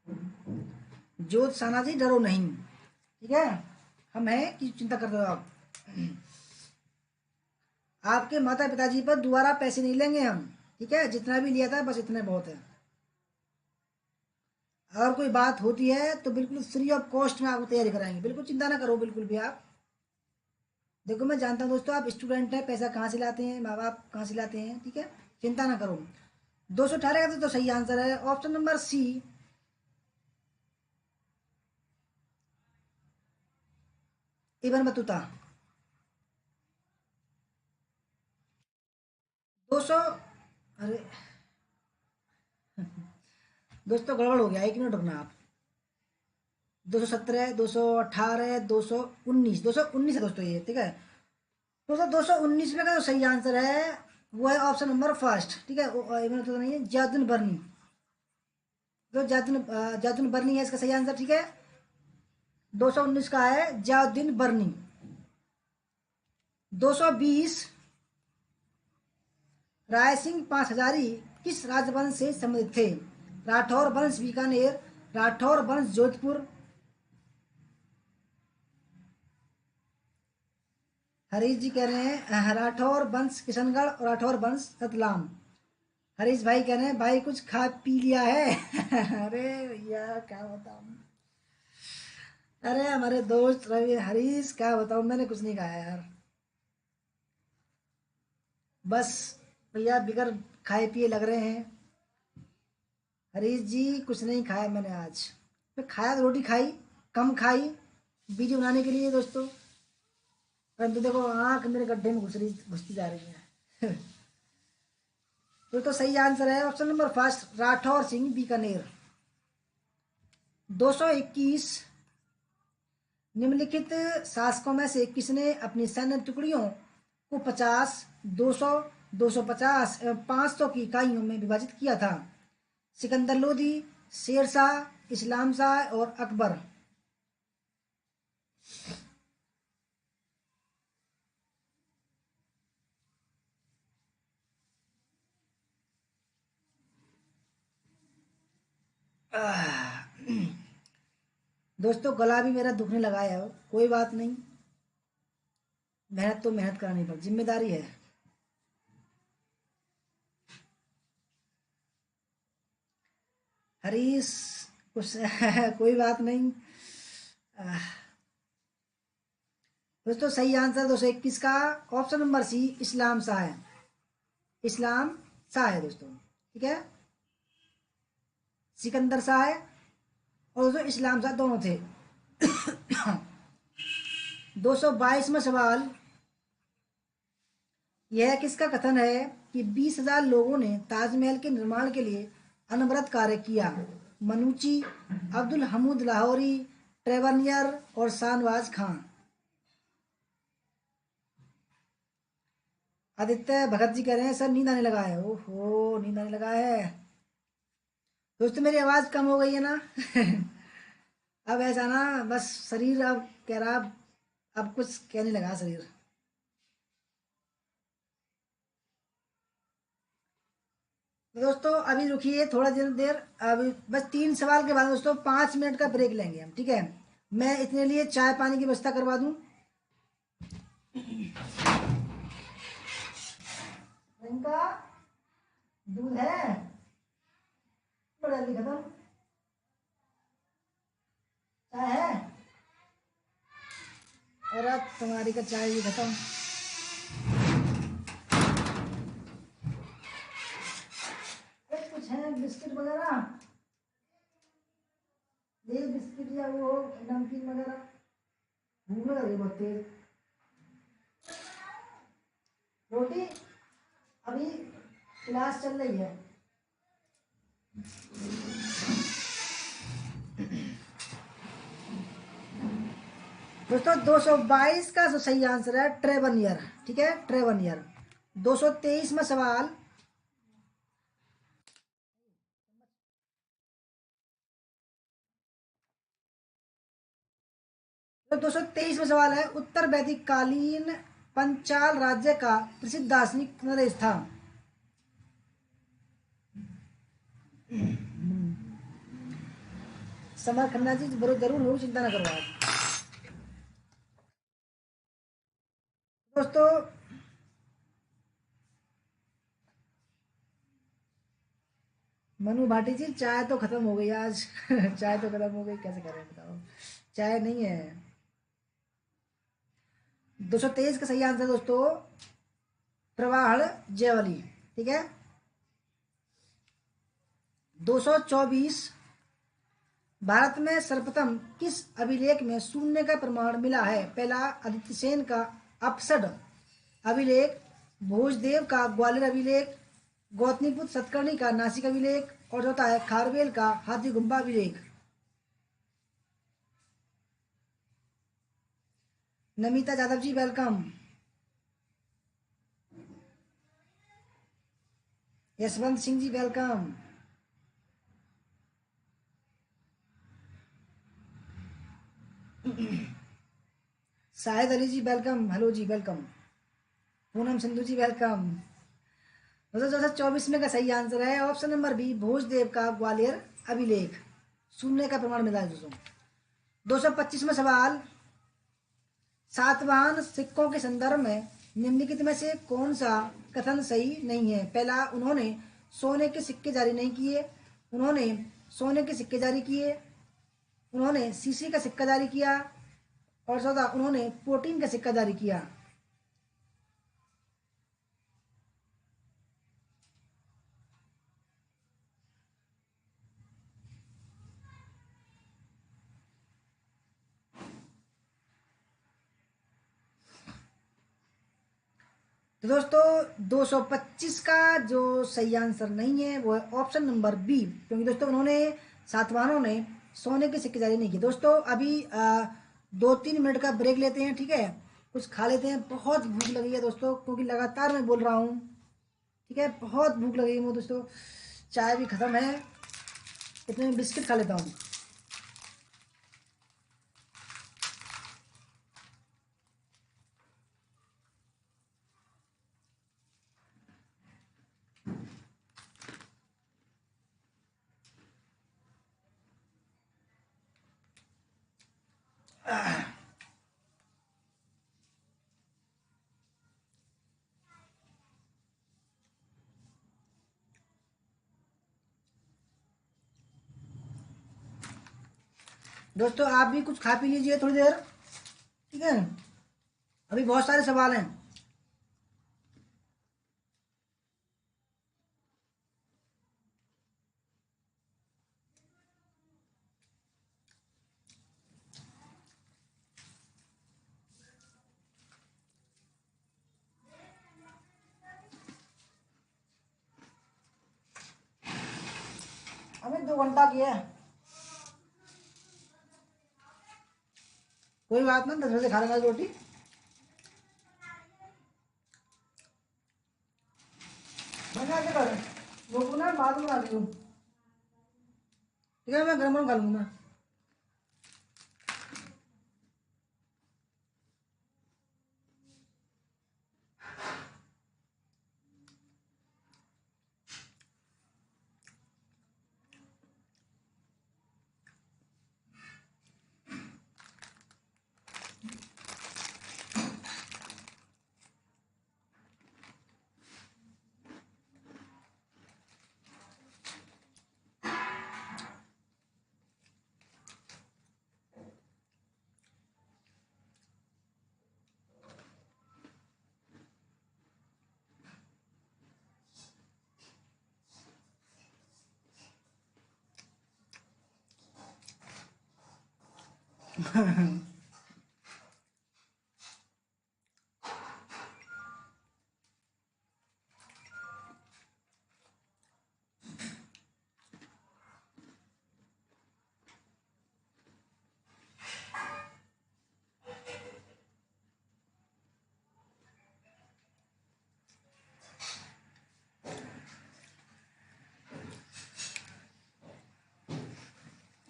जोत सानाजी डरो नहीं, ठीक है, हम हैं कि चिंता करते हो आप। आपके माता पिताजी पर दोबारा पैसे नहीं लेंगे हम, ठीक है, जितना भी लिया था बस इतने बहुत है। अगर कोई बात होती है तो बिल्कुल फ्री ऑफ कॉस्ट में आपको तैयारी कराएंगे, बिल्कुल चिंता ना करो बिल्कुल भी आप। देखो मैं जानता हूँ दोस्तों आप स्टूडेंट हैं, पैसा कहाँ से लाते हैं, माँ बाप कहाँ से लाते हैं, ठीक है, चिंता ना करो। 218 का तो सही आंसर है option number C. Ibn Battuta. 200, अरे दोस्तों गड़बड़ हो गया, 1 मिनट रुकना आप। 217, 218, 219, 219 है दोस्तों ये, ठीक है। दोस्तों 219 में का जो सही आंसर है वो है ऑप्शन नंबर फर्स्ट, ठीक है, इबन बतूता नहीं है, जैदुन बर्नी। तो जैदुन बर्नी है इसका सही आंसर, ठीक है। 219 का है जैदुन बर्नी। 220, राय सिंह 5000 किस राजवंश से संबंधित थे? राठौर वंश बीकानेर, राठौर वंश जोधपुर, हरीश जी कह रहे हैं राठौर वंश किशनगढ़ और राठौर वंश रतलाम। हरीश भाई कह रहे हैं भाई कुछ खा पी लिया है। अरे भैया क्या बताऊं, अरे हमारे दोस्त रवि हरीश क्या बताऊं, मैंने कुछ नहीं खाया यार, बस भैया बिगर खाए पिए लग रहे हैं। हरीश जी कुछ नहीं खाया मैंने आज, मैं खाया तो रोटी खाई, कम खाई वीडियो बनाने के लिए दोस्तों, परंतु देखो आंख मेरे गड्ढे में घुसती जा रही है। तो सही आंसर है option number first Rathore Singh Bikaner. 221, निम्नलिखित शासकों में से किसने अपनी सैन्य टुकड़ियों को 50, 200, 250 एवं 500 की इकाइयों में विभाजित किया था? सिकंदर लोधी, शेरशाह, इस्लाम शाह और अकबर। दोस्तों गला भी मेरा दुखने लगा है, कोई बात नहीं, मेहनत तो मेहनत करानी पड़, जिम्मेदारी है। हरीश कुछ कोई बात नहीं। दोस्तों सही आंसर 221 का ऑप्शन नंबर सी इस्लाम शाह है, इस्लाम शाह है दोस्तों, ठीक है, सिकंदर शाह है और दोस्तों इस्लाम शाह दोनों थे। 222 में सवाल, यह किसका कथन है कि 20,000 लोगों ने ताजमहल के निर्माण के लिए अनवरत कार्य किया? मनुची, अब्दुल हमीद लाहौरी, ट्रेवनियर और शाहनवाज खां। आदित्य भगत जी कह रहे हैं सर नींद आने लगा है, ओहो नींद आने लगा है दोस्तों, मेरी आवाज कम हो गई है ना। अब ऐसा ना बस शरीर अब कह रहा, अब कुछ कहने लगा शरीर। तो दोस्तों अभी रुकिए थोड़ा देर देर, अभी बस 3 सवाल के बाद दोस्तों 5 मिनट का ब्रेक लेंगे हम, ठीक है, मैं इतने लिए चाय पानी की व्यवस्था करवा दूं। इनका दूध है बड़ा जल्दी खत्म, चाय है और अब तुम्हारी का चाय भी खत्म। कुछ है बिस्किट वगैरह, ये बिस्किट या वो नमकीन वगैरह, भूख लग रही है बहुत तेज। रोटी अभी क्लास चल रही है। दोस्तों 222 का जो सही आंसर है ट्रेवनियर, ठीक है, ट्रेवनियर। 223 में सवाल, तो 223 में सवाल है उत्तर वैदिक कालीन पंचाल राज्य का प्रसिद्ध दार्शनिक नरेश था? समर खन्ना जी जरूर हो, चिंता ना करो आप। दोस्तों मनु भाटी जी चाय तो खत्म हो गई आज। चाय तो खत्म हो गई, कैसे करें बताओ, चाय नहीं है। 223 का सही आंसर दोस्तों प्रवाह जयवली, ठीक है। 224 भारत में सर्वप्रथम किस अभिलेख में शून्य का प्रमाण मिला है? पहला आदित्य सेन का अपसड अभिलेख, भोजदेव का ग्वालियर अभिलेख, गौतमीपुत्र सतकर्णी का नासिक अभिलेख, और चौथा है खारवेल का हाथी गुम्बा अभिलेख। नमिता यादव जी वेलकम। यशवंत सिंह जी वेलकम। शाहिद अली जी वेलकम, हेलो जी वेलकम। पूनम सिंधु जी वेलकम। 2024 में का सही आंसर है ऑप्शन नंबर बी, भोजदेव का ग्वालियर अभिलेख, शून्य का प्रमाण मिला है दोस्तों। 225 में सवाल, सातवाहन सिक्कों के संदर्भ में निम्नलिखित में से कौन सा कथन सही नहीं है? पहला, उन्होंने सोने के सिक्के जारी नहीं किए, उन्होंने सोने के सिक्के जारी किए, उन्होंने सीसी का सिक्का जारी किया, और चौथा उन्होंने प्रोटीन का सिक्का जारी किया। तो दोस्तों 225 का जो सही आंसर नहीं है वो है ऑप्शन नंबर बी, क्योंकि दोस्तों उन्होंने सातवाहनों ने सोने के सिक्के जारी नहीं किए। दोस्तों अभी 2-3 मिनट का ब्रेक लेते हैं, ठीक है, कुछ खा लेते हैं, बहुत भूख लगी है दोस्तों, क्योंकि लगातार मैं बोल रहा हूँ, ठीक है, बहुत भूख लगी है मुझे दोस्तों। चाय भी ख़त्म है, इतने में बिस्किट खा लेता हूँ। दोस्तों आप भी कुछ खा पी लीजिए थोड़ी देर, ठीक है, अभी बहुत सारे सवाल हैं। अभी 2 घंटा की है, कोई बात नहीं, 10 बजे खा लेना रोटी। बना के कर वो ना बाद में बना दी हूँ, ठीक है, मैं गरम गरम खा लूँगा।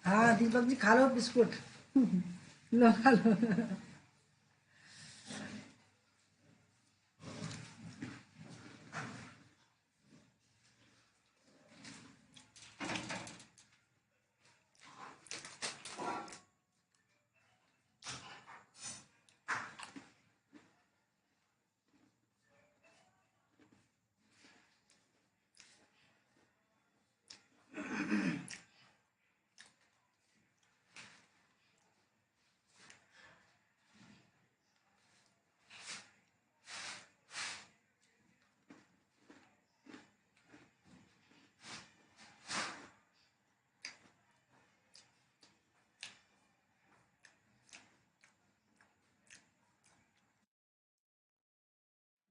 हाँ दीपक जी खा लो बिस्कुट। लो खा लो।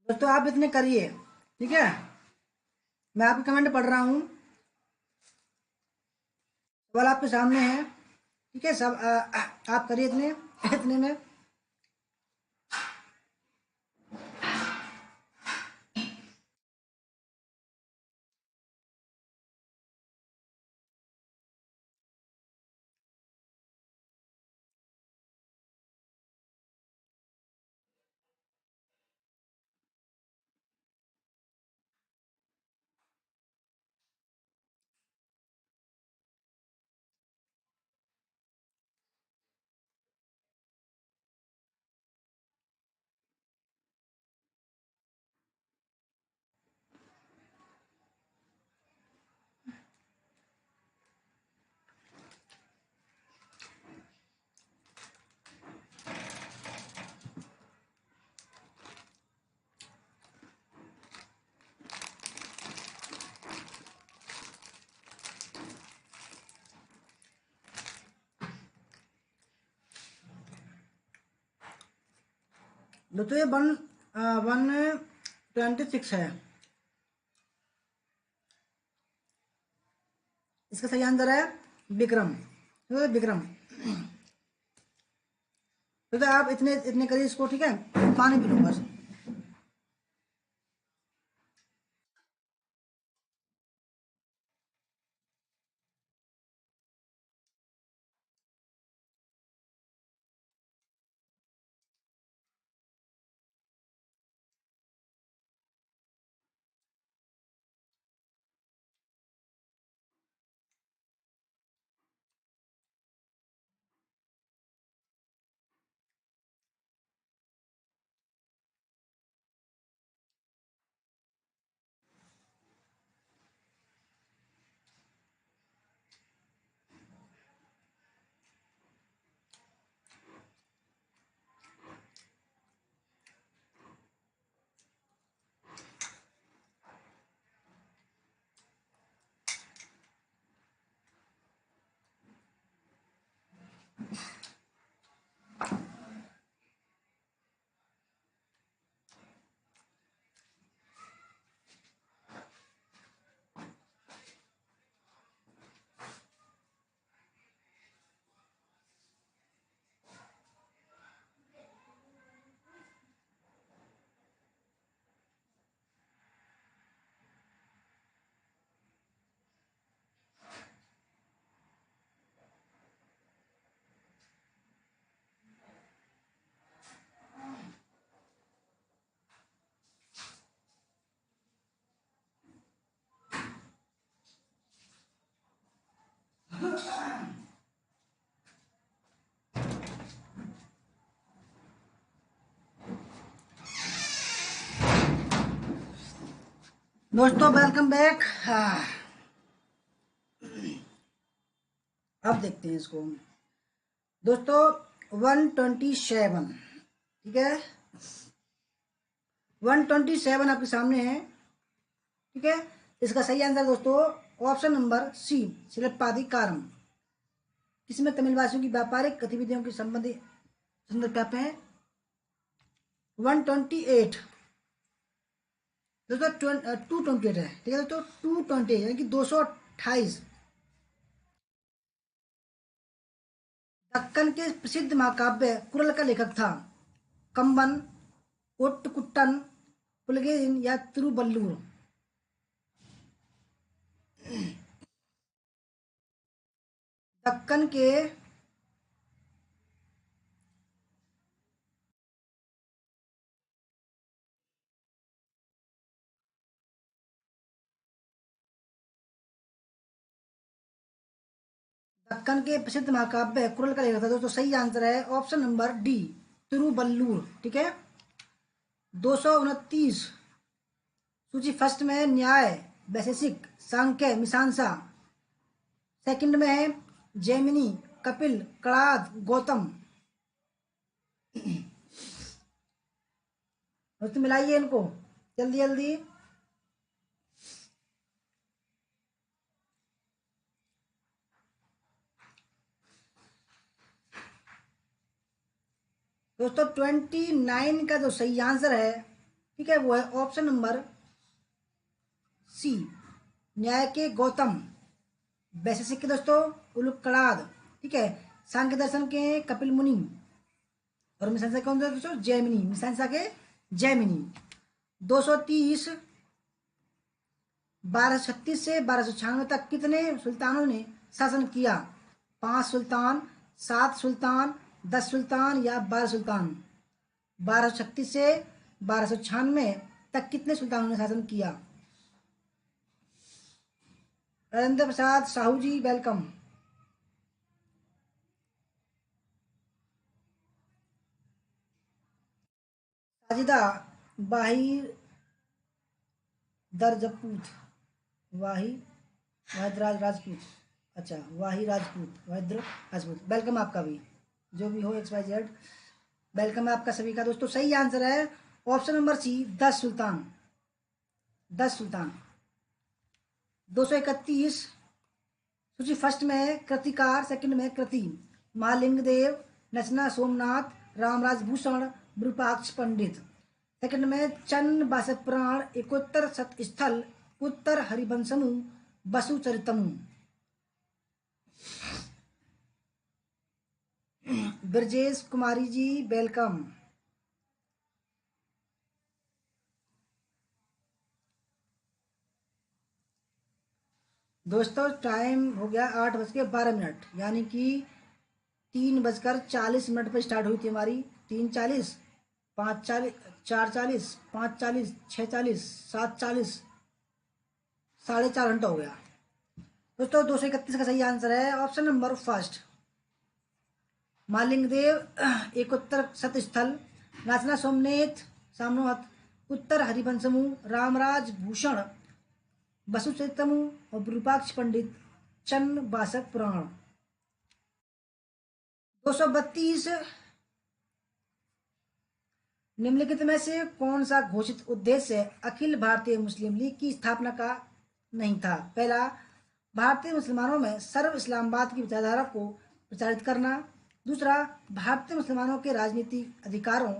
दोस्तों आप इतने करिए, ठीक है, मैं आपके कमेंट पढ़ रहा हूँ, सवाल आपके सामने है, ठीक है, सब आप करिए इतने इतने में। दोस्तों ये 126 है, इसका सही आंसर है विक्रम, ठीक है, विक्रम। तो आप इतने इतने करिए इसको, ठीक है, पानी पी लो बस। दोस्तों वेलकम बैक। अब देखते हैं इसको दोस्तों, 127, ठीक है, 127 आपके सामने है, ठीक है। इसका सही आंसर दोस्तों ऑप्शन नंबर सी, शिल्पाधिकारम, इसमें तमिल वासियों की व्यापारिक गतिविधियों की संबंधित संदर्भ पे है। 128 दोस्तों, 228 है, ठीक है दोस्तों, 228 यानी कि 228। दक्कन के प्रसिद्ध महाकाव्य कुरल का लेखक था कंबन, ओट्टकुट्टन, पुलकेशिन या तिरुवल्लुवर। दक्कन के दक्कन के प्रसिद्ध महाकाव्य कुरल का लेखक था दोस्तों, सही आंसर है ऑप्शन नंबर डी, तिरुवल्लुवर, ठीक है। 229 सूची फर्स्ट में है न्याय, वैशेषिक, सांख्य, मीमांसा। सेकंड में है जैमिनी, कपिल, कणाद, गौतम। दोस्तों मिलाइए इनको जल्दी जल्दी। दोस्तों 29 का जो सही आंसर है ठीक है, वो है ऑप्शन नंबर सी, न्याय के गौतम। वैशेषिक के दोस्तों उलूकलाद। ठीक है, सांख्य दर्शन के कपिल मुनि। और मीमांसा कौन सा दोस्तों? जैमिनी। मीमांसा के जैमिनी। 230 1236 से 1296 तक कितने सुल्तानों ने शासन किया? 5 सुल्तान, 7 सुल्तान, 10 सुल्तान या 12 सुल्तान? 1236 से 1296 तक कितने सुल्तानों ने शासन किया? राजेंद्र प्रसाद साहू जी, वेलकम। साजिदा बाहिर दरजपूत, वाही वाहिदराज राजपूत। अच्छा, वाही राजपूत, वाहिद्र राजपूत, वेलकम आपका भी, जो भी हो XYZ, वेलकम है आपका सभी का दोस्तों। सही आंसर है ऑप्शन नंबर सी, 10 सुल्तान। 10 सुल्तान। 231 सूची फर्स्ट में है कृतिकार, सेकंड में कृति। महालिंग देव, नचना सोमनाथ, रामराज भूषण, विरूपाक्ष पंडित। सेकंड में चन्न बासठ पुराण, एकोत्तर सतस्थल, उत्तर हरिवंशमु, बसु चरितमु। ब्रजेश कुमारी जी, वेलकम। दोस्तों टाइम हो गया 8:12, यानी कि 3:40 पर स्टार्ट हुई थी हमारी। 3:40, 5:40, 4:40, 5:40, 6:40, 7:40, 4.5 घंटा हो गया। दोस्तों 231 का सही आंसर है ऑप्शन नंबर फर्स्ट, मालिंगदेव एकोत्तर सतस्थल, नाचना सोमनेथ सामनोहत, उत्तर हरिवंशमु, रामराज भूषण, वसुचरितमु और विरूपाक्ष पंडित, चन्न बासठ पुराण। 232 निम्नलिखित में से कौन सा घोषित उद्देश्य अखिल भारतीय मुस्लिम लीग की स्थापना का नहीं था? पहला, भारतीय मुसलमानों में सर्व इस्लामवाद की विचारधारा को प्रचारित करना। दूसरा, भारतीय मुसलमानों के राजनीतिक अधिकारों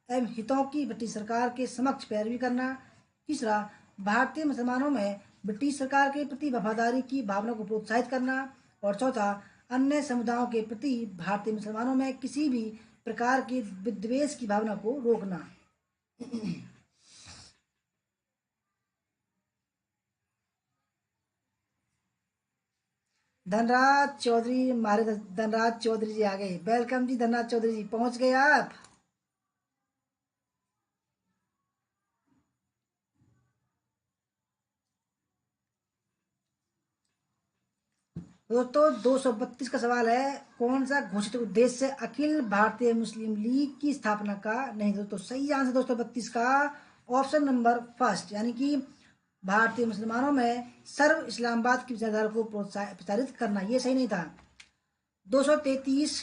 एवं हितों की ब्रिटिश सरकार के समक्ष पैरवी करना। तीसरा, भारतीय मुसलमानों में ब्रिटिश सरकार के प्रति वफादारी की भावना को प्रोत्साहित करना। और चौथा, अन्य समुदायों के प्रति भारतीय मुसलमानों में किसी भी प्रकार के विद्वेष की भावना को रोकना। धनराज चौधरी, हमारे धनराज चौधरी जी आ गए, वेलकम जी धनराज चौधरी जी, पहुंच गए आप। दोस्तों 232 का सवाल है, कौन सा घोषित उद्देश्य अखिल भारतीय मुस्लिम लीग की स्थापना का नहीं? दोस्तों सही आंसर 232 का ऑप्शन नंबर फर्स्ट, यानी कि भारतीय मुसलमानों में सर्व इस्लामवाद की विचारधारा को प्रचारित करना, ये सही नहीं था। 233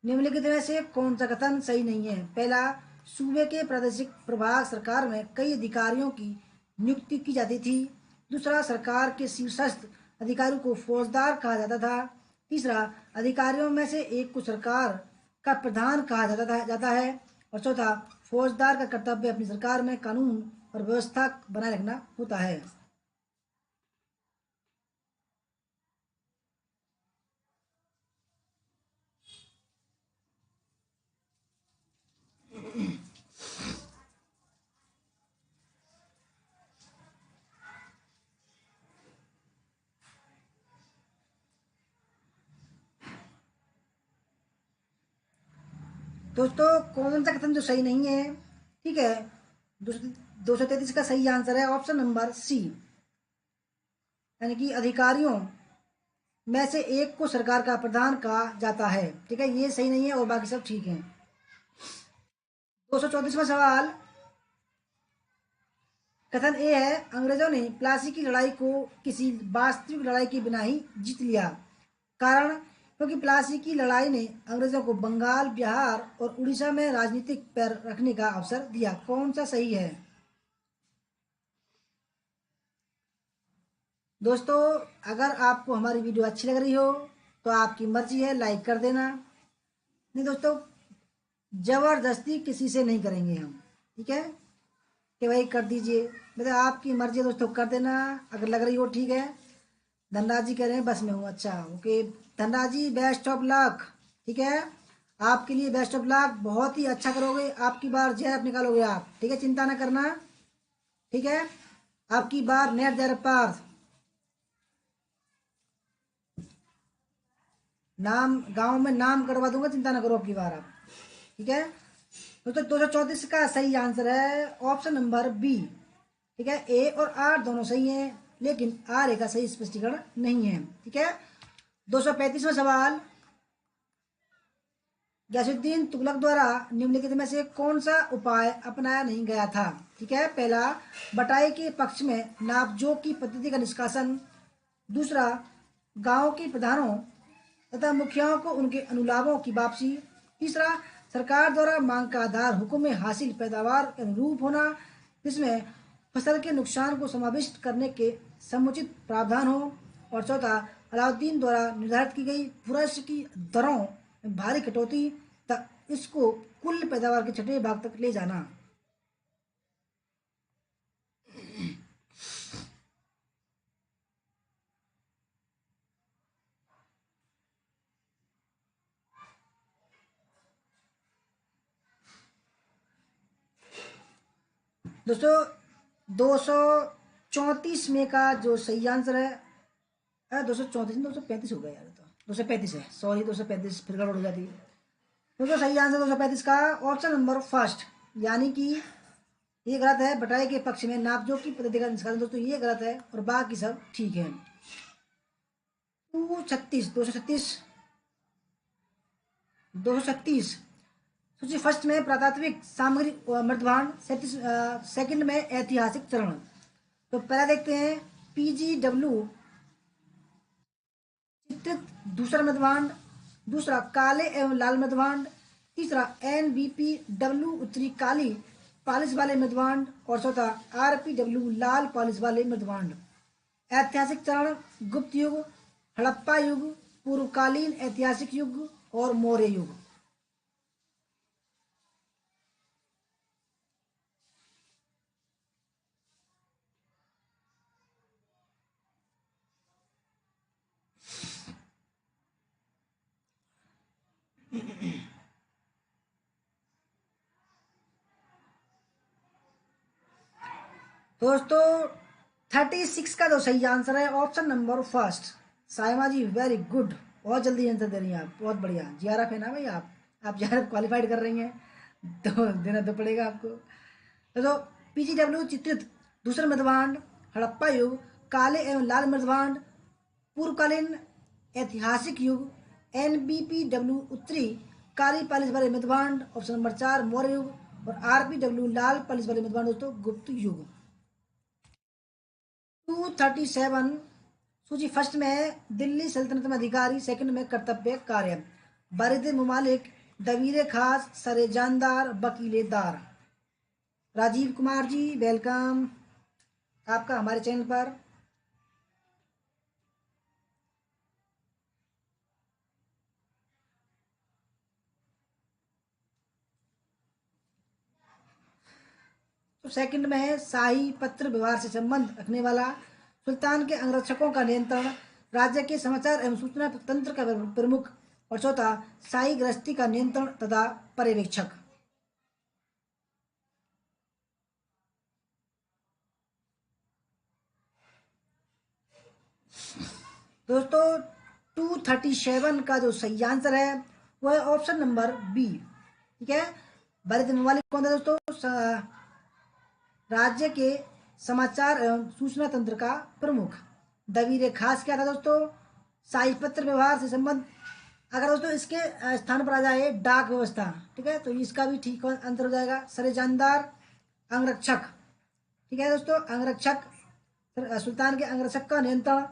निम्नलिखित में से कौन सा कथन सही नहीं है? पहला, सूबे के प्रादेशिक प्रभाग सरकार में कई अधिकारियों की नियुक्ति की जाती थी। दूसरा, सरकार के शीर्षस्थ अधिकारियों को फौजदार कहा जाता था। तीसरा, अधिकारियों में से एक को सरकार का प्रधान कहा जाता है। और चौथा, फौजदार का कर्तव्य अपनी सरकार में कानून और व्यवस्था बनाए रखना होता है। दोस्तों कौन सा कथन जो सही नहीं है? ठीक है, 233 का सही आंसर है ऑप्शन नंबर सी, यानी कि अधिकारियों में से एक को सरकार का प्रधान कहा जाता है। ठीक है, ये सही नहीं है और बाकी सब ठीक है। 234वां सवाल, कथन ए है, अंग्रेजों ने प्लासी की लड़ाई को किसी वास्तविक लड़ाई के बिना ही जीत लिया। कारण, क्योंकि प्लासी की लड़ाई ने अंग्रेजों को बंगाल, बिहार और उड़ीसा में राजनीतिक पैर रखने का अवसर दिया। कौन सा सही है? दोस्तों अगर आपको हमारी वीडियो अच्छी लग रही हो तो आपकी मर्जी है, लाइक कर देना। नहीं दोस्तों, जबरदस्ती किसी से नहीं करेंगे हम, ठीक है, कि भाई कर दीजिए, मतलब आपकी मर्जी है दोस्तों, कर देना अगर लग रही हो। ठीक है, धनराज जी कह रहे हैं बस में हूँ, अच्छा okay. Dhanraj ji best of luck. ठीक है, आपके लिए बेस्ट ऑफ लक, बहुत ही अच्छा करोगे, आपकी बार जय निकालोगे आप। ठीक है, चिंता ना करना। ठीक है, आपकी बार नेट जय पार। नाम गांव में नाम करवा दूंगा, चिंता ना करो आपकी बार आप। ठीक है, तो 234 का सही आंसर है ऑप्शन नंबर बी। ठीक है, ए और आर दोनों सही हैं, लेकिन आर ए का सही स्पष्टीकरण नहीं है। ठीक है, 235वां सवाल, गैसुद्दीन तुगलक द्वारा निम्नलिखित में से कौन सा उपाय अपनाया नहीं गया था। ठीक है, पहला बटाई के पक्ष में नापजोक की पद्धति का निष्कासन, दूसरा गांव के प्रधानों तथा मुखियाओं को उनके अनुलाभों की वापसी, तीसरा सरकार द्वारा मांग का आधार हुक्म में हासिल पैदावार के अनुरूप होना जिसमें फसल के नुकसान को समाविष्ट करने के समुचित प्रावधान हो, और चौथा अलाउद्दीन द्वारा निर्धारित की गई फुरस की दरों में भारी कटौती तक इसको कुल पैदावार के छठे भाग तक ले जाना। दोस्तों 234 में का जो सही आंसर है, 234 235 हो गया यार, तो 235 है, सॉरी 235 फिर गड़बड़ हो जाती है। दोस्तों सही आंसर 235 का ऑप्शन नंबर फर्स्ट, यानी कि ये गलत है, बटाई के पक्ष में नापजोक की पद्धति का निष्कासन, दोस्तों ये गलत है और बाकी सब ठीक है। 236 236 सूची फर्स्ट में प्रातात्विक सामग्री मृदभांड, सेकंड में ऐतिहासिक चरण। तो पहला देखते हैं PGW चित्रित दूसरा मृदभांड, दूसरा काले एवं लाल मृदभांड, तीसरा NBPW उत्तरी काली पालिश वाले मृदभांड, और चौथा RPW लाल पालिश वाले मृदभांड। ऐतिहासिक चरण गुप्त युग, हड़प्पा युग, पूर्वकालीन ऐतिहासिक युग और मौर्य युग। दोस्तों 36 का जो सही आंसर है ऑप्शन नंबर फर्स्ट। साइमा जी वेरी गुड, बहुत जल्दी आंसर दे रही हैं आप, बहुत बढ़िया। जीआरएफ है ना भाई, आप जीआरएफ क्वालिफाइड कर रही हैं, तो देना तो पड़ेगा आपको। तो PGW चित्रित दूसरा मृदभांड, हड़प्पा युग, काले एवं लाल मृदभांड, पूर्वकालीन ऐतिहासिक युग, NBPW उत्तरी काली पालिश वाले मृदभांड, ऑप्शन नंबर 4 मौर्य युग, और RPW लाल पालिश वाले मृदभांड दोस्तों गुप्त युग। 237 सूची फर्स्ट में है दिल्ली सल्तनत में अधिकारी, सेकंड में कर्तव्य कार्य, बारिद मुमालिक, दबीर खास, सरे जानदार, वकीलेदार। राजीव कुमार जी वेलकम आपका हमारे चैनल पर। तो सेकंड में है शाही पत्र व्यवहार से संबंध रखने वाला, सुल्तान के अंगरक्षकों का नियंत्रण, राज्य के समाचार एवं सूचना तंत्र का प्रमुख, और चौथा शाही गृहस्थी का नियंत्रण तथा पर्यवेक्षक। दोस्तों 237 का जो सही आंसर है वो है ऑप्शन नंबर बी। ठीक है, बारिद मुमालिक कौन था दोस्तों? राज्य के समाचार एवं सूचना तंत्र का प्रमुख। दबीर खास क्या था दोस्तों? शाही पत्र व्यवहार से संबंध। अगर दोस्तों इसके स्थान पर आ जाए डाक व्यवस्था, ठीक है, तो इसका भी ठीक आंसर हो जाएगा। सरे जानदार अंगरक्षक, ठीक है दोस्तों, अंगरक्षक, सुल्तान के अंगरक्षक का नियंत्रण।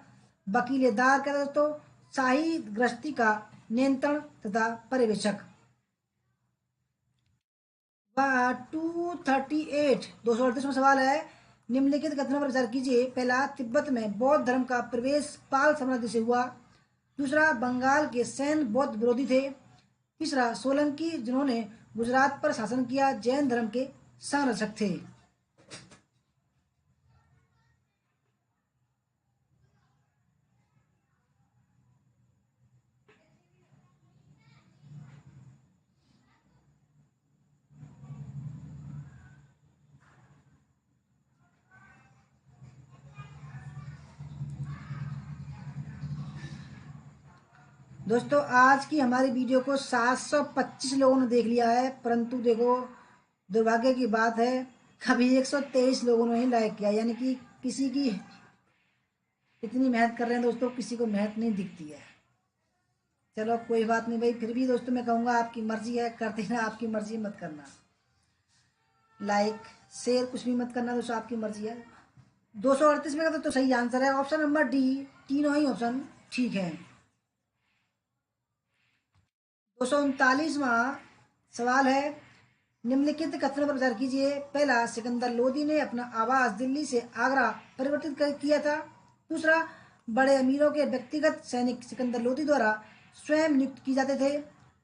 वकीलेदार क्या था दोस्तों? शाही गृहस्थी का नियंत्रण तथा पर्यवेक्षक। 238 238वां सवाल है, निम्नलिखित कथनों पर विचार कीजिए। पहला, तिब्बत में बौद्ध धर्म का प्रवेश पाल साम्राज्य से हुआ। दूसरा, बंगाल के सैन बौद्ध विरोधी थे। तीसरा, सोलंकी जिन्होंने गुजरात पर शासन किया जैन धर्म के संरक्षक थे। दोस्तों आज की हमारी वीडियो को 725 लोगों ने देख लिया है, परंतु देखो दुर्भाग्य की बात है कभी 123 लोगों ने ही लाइक किया, यानी कि किसी की इतनी मेहनत कर रहे हैं दोस्तों, किसी को मेहनत नहीं दिखती है। चलो कोई बात नहीं भाई, फिर भी दोस्तों मैं कहूँगा आपकी मर्जी है, करते ना, आपकी मर्जी मत करना, लाइक शेयर कुछ भी मत करना दोस्तों, आपकी मर्जी है। 238 में का तो सही आंसर है ऑप्शन नंबर डी, तीनों ही ऑप्शन ठीक है। 239वां सवाल है, निम्नलिखित कथनों पर विचार कीजिए। पहला, सिकंदर लोदी ने अपना आवास दिल्ली से आगरा परिवर्तित किया था। दूसरा, बड़े अमीरों के व्यक्तिगत सैनिक सिकंदर लोदी द्वारा स्वयं नियुक्त किए जाते थे।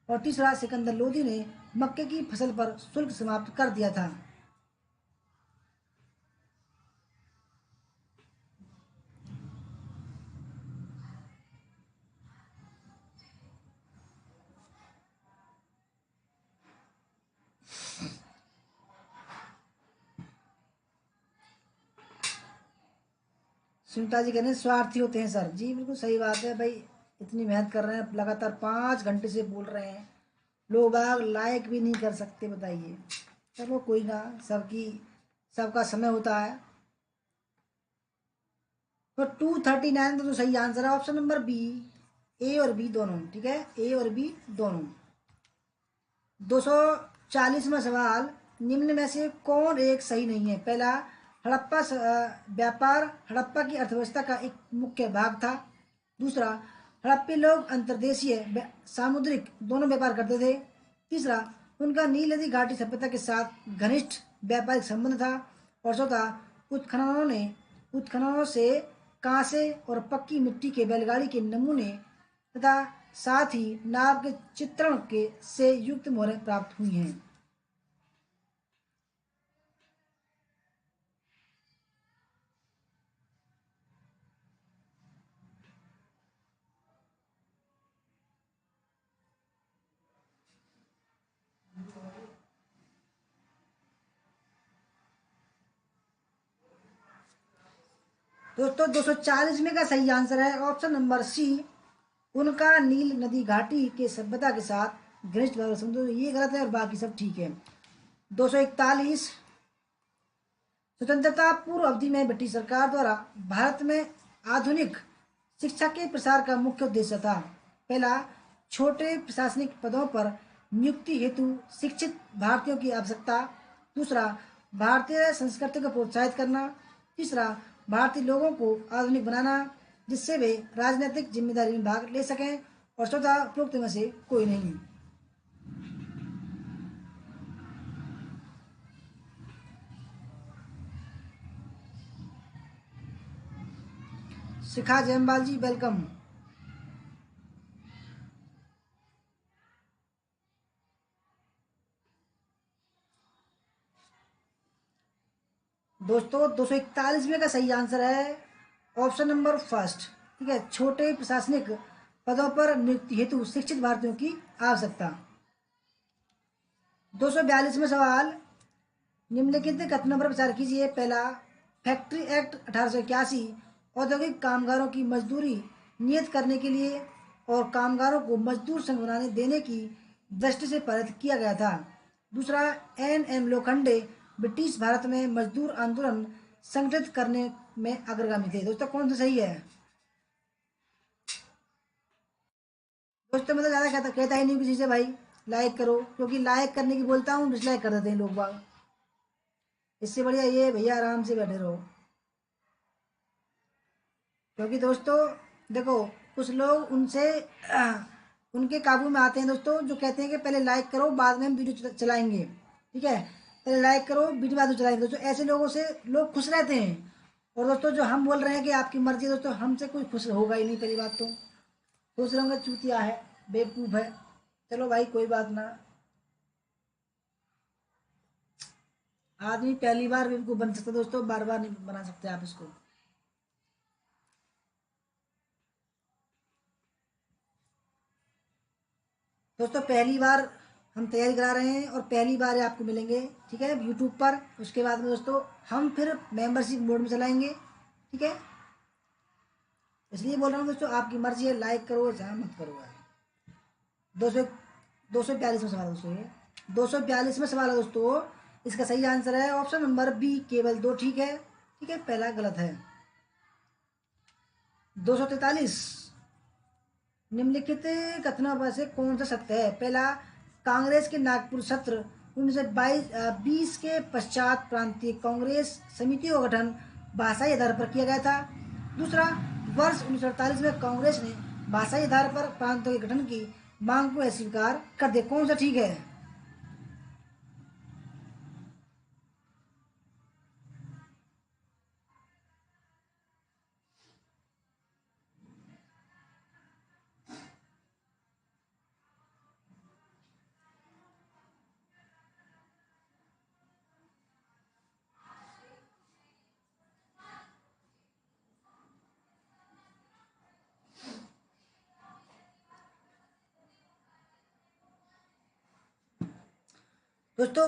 और तीसरा, सिकंदर लोदी ने मक्के की फसल पर शुल्क समाप्त कर दिया था। सुनीता जी कहते हैं स्वार्थी होते हैं सर। जी बिल्कुल सही बात है भाई, इतनी मेहनत कर रहे हैं, लगातार 5 घंटे से बोल रहे हैं, लोग बाग लाइक भी नहीं कर सकते, बताइए। चलो कोई ना, सबका समय होता है। तो 239 तो सही आंसर है ऑप्शन नंबर बी, ए और बी दोनों, ठीक है, ए और बी दोनों। 240वां सवाल, निम्न में से कौन एक सही नहीं है। पहला, व्यापार हड़प्पा की अर्थव्यवस्था का एक मुख्य भाग था। दूसरा, हड़प्पी लोग अंतर्देशीय सामुद्रिक दोनों व्यापार करते थे। तीसरा, उनका नील नदी घाटी सभ्यता के साथ घनिष्ठ व्यापारिक संबंध था। और चौथा, उत्खननों से कांसे और पक्की मिट्टी के बैलगाड़ी के नमूने तथा साथ ही नाव के चित्रण के से युक्त मोहरें प्राप्त हुई हैं। दोस्तों 240 में का सही आंसर है ऑप्शन नंबर सी, उनका नील नदी घाटी के सभ्यता के साथ घनिष्ठ व्यापार संबंध। ये गलत है और बाकी सब ठीक है। 241, स्वतंत्रता पूर्व अवधि में ब्रिटिश सरकार द्वारा भारत में आधुनिक शिक्षा के प्रसार का मुख्य उद्देश्य था। पहला, छोटे प्रशासनिक पदों पर नियुक्ति हेतु शिक्षित भारतीयों की आवश्यकता। दूसरा, भारतीय संस्कृति को प्रोत्साहित करना। तीसरा, भारतीय लोगों को आधुनिक बनाना जिससे वे राजनीतिक जिम्मेदारी में भाग ले सकें। और चौथा, उपरोक्त में से कोई नहीं। शिखा जयमवाल जी वेलकम। दोस्तों 241 में का सही आंसर है ऑप्शन नंबर फर्स्ट, ठीक है, छोटे प्रशासनिक पदों पर नियुक्ति हेतु शिक्षित भारतीयों की आवश्यकता। 242 में सवाल, निम्नलिखित कथनों पर विचार कीजिए। पहला, फैक्ट्री एक्ट 1881 औद्योगिक कामगारों की मजदूरी नियत करने के लिए और कामगारों को मजदूर संघ बनाने देने की दृष्टि से पारित किया गया था। दूसरा, एन लोखंडे ब्रिटिश भारत में मजदूर आंदोलन संगठित करने में अग्रगामी थे। दोस्तों कौन सा सही है? दोस्तों मैं तो ज़्यादा कहता ही नहीं किसी से भाई लाइक करो, क्योंकि लाइक करने की बोलता हूँ डिसलाइक कर देते हैं लोग बाग। इससे बढ़िया ये भैया आराम से बैठे रहो, क्योंकि दोस्तों देखो कुछ लोग उनके काबू में आते हैं दोस्तों, जो कहते हैं कि पहले लाइक करो बाद में हम वीडियो चलाएंगे, ठीक है, पहले लाइक करो वीडियो बाद में चलाएंगे। दोस्तों ऐसे लोगों से लोग खुश रहते हैं, और दोस्तों जो हम बोल रहे हैं कि आपकी मर्जी, दोस्तों हमसे कोई खुश होगा ही नहीं। पहली बात तो खुश रहूँगा चूतिया है, बेवकूफ़ है। चलो भाई कोई बात ना, आदमी पहली बार बेवकूफ बन सकता है दोस्तों, बार बार नहीं बना सकते आप इसको। दोस्तों पहली बार हम तैयारी करा रहे हैं और पहली बार ये आपको मिलेंगे, ठीक है, यूट्यूब पर। उसके बाद में दोस्तों हम फिर मेंबरशिप मोड में चलाएंगे, ठीक है। इसलिए बोल रहा हूँ दोस्तों, आपकी मर्जी है, लाइक करो चाहे मत करो यार। 242 में सवाल है दोस्तों, ये 242 में सवाल है दोस्तों। इसका सही आंसर है ऑप्शन नंबर बी, केवल 2 ठीक है, ठीक है, पहला गलत है। 243, निम्नलिखित कथनों में से कौन सा सत्य है? पहला, कांग्रेस के नागपुर सत्र 1920 के पश्चात प्रांतीय कांग्रेस समितियों का गठन भाषाई आधार पर किया गया था। दूसरा, वर्ष 1948 में कांग्रेस ने भाषाई आधार पर प्रांतों के गठन की मांग को अस्वीकार कर दिया। कौन सा ठीक है? दोस्तों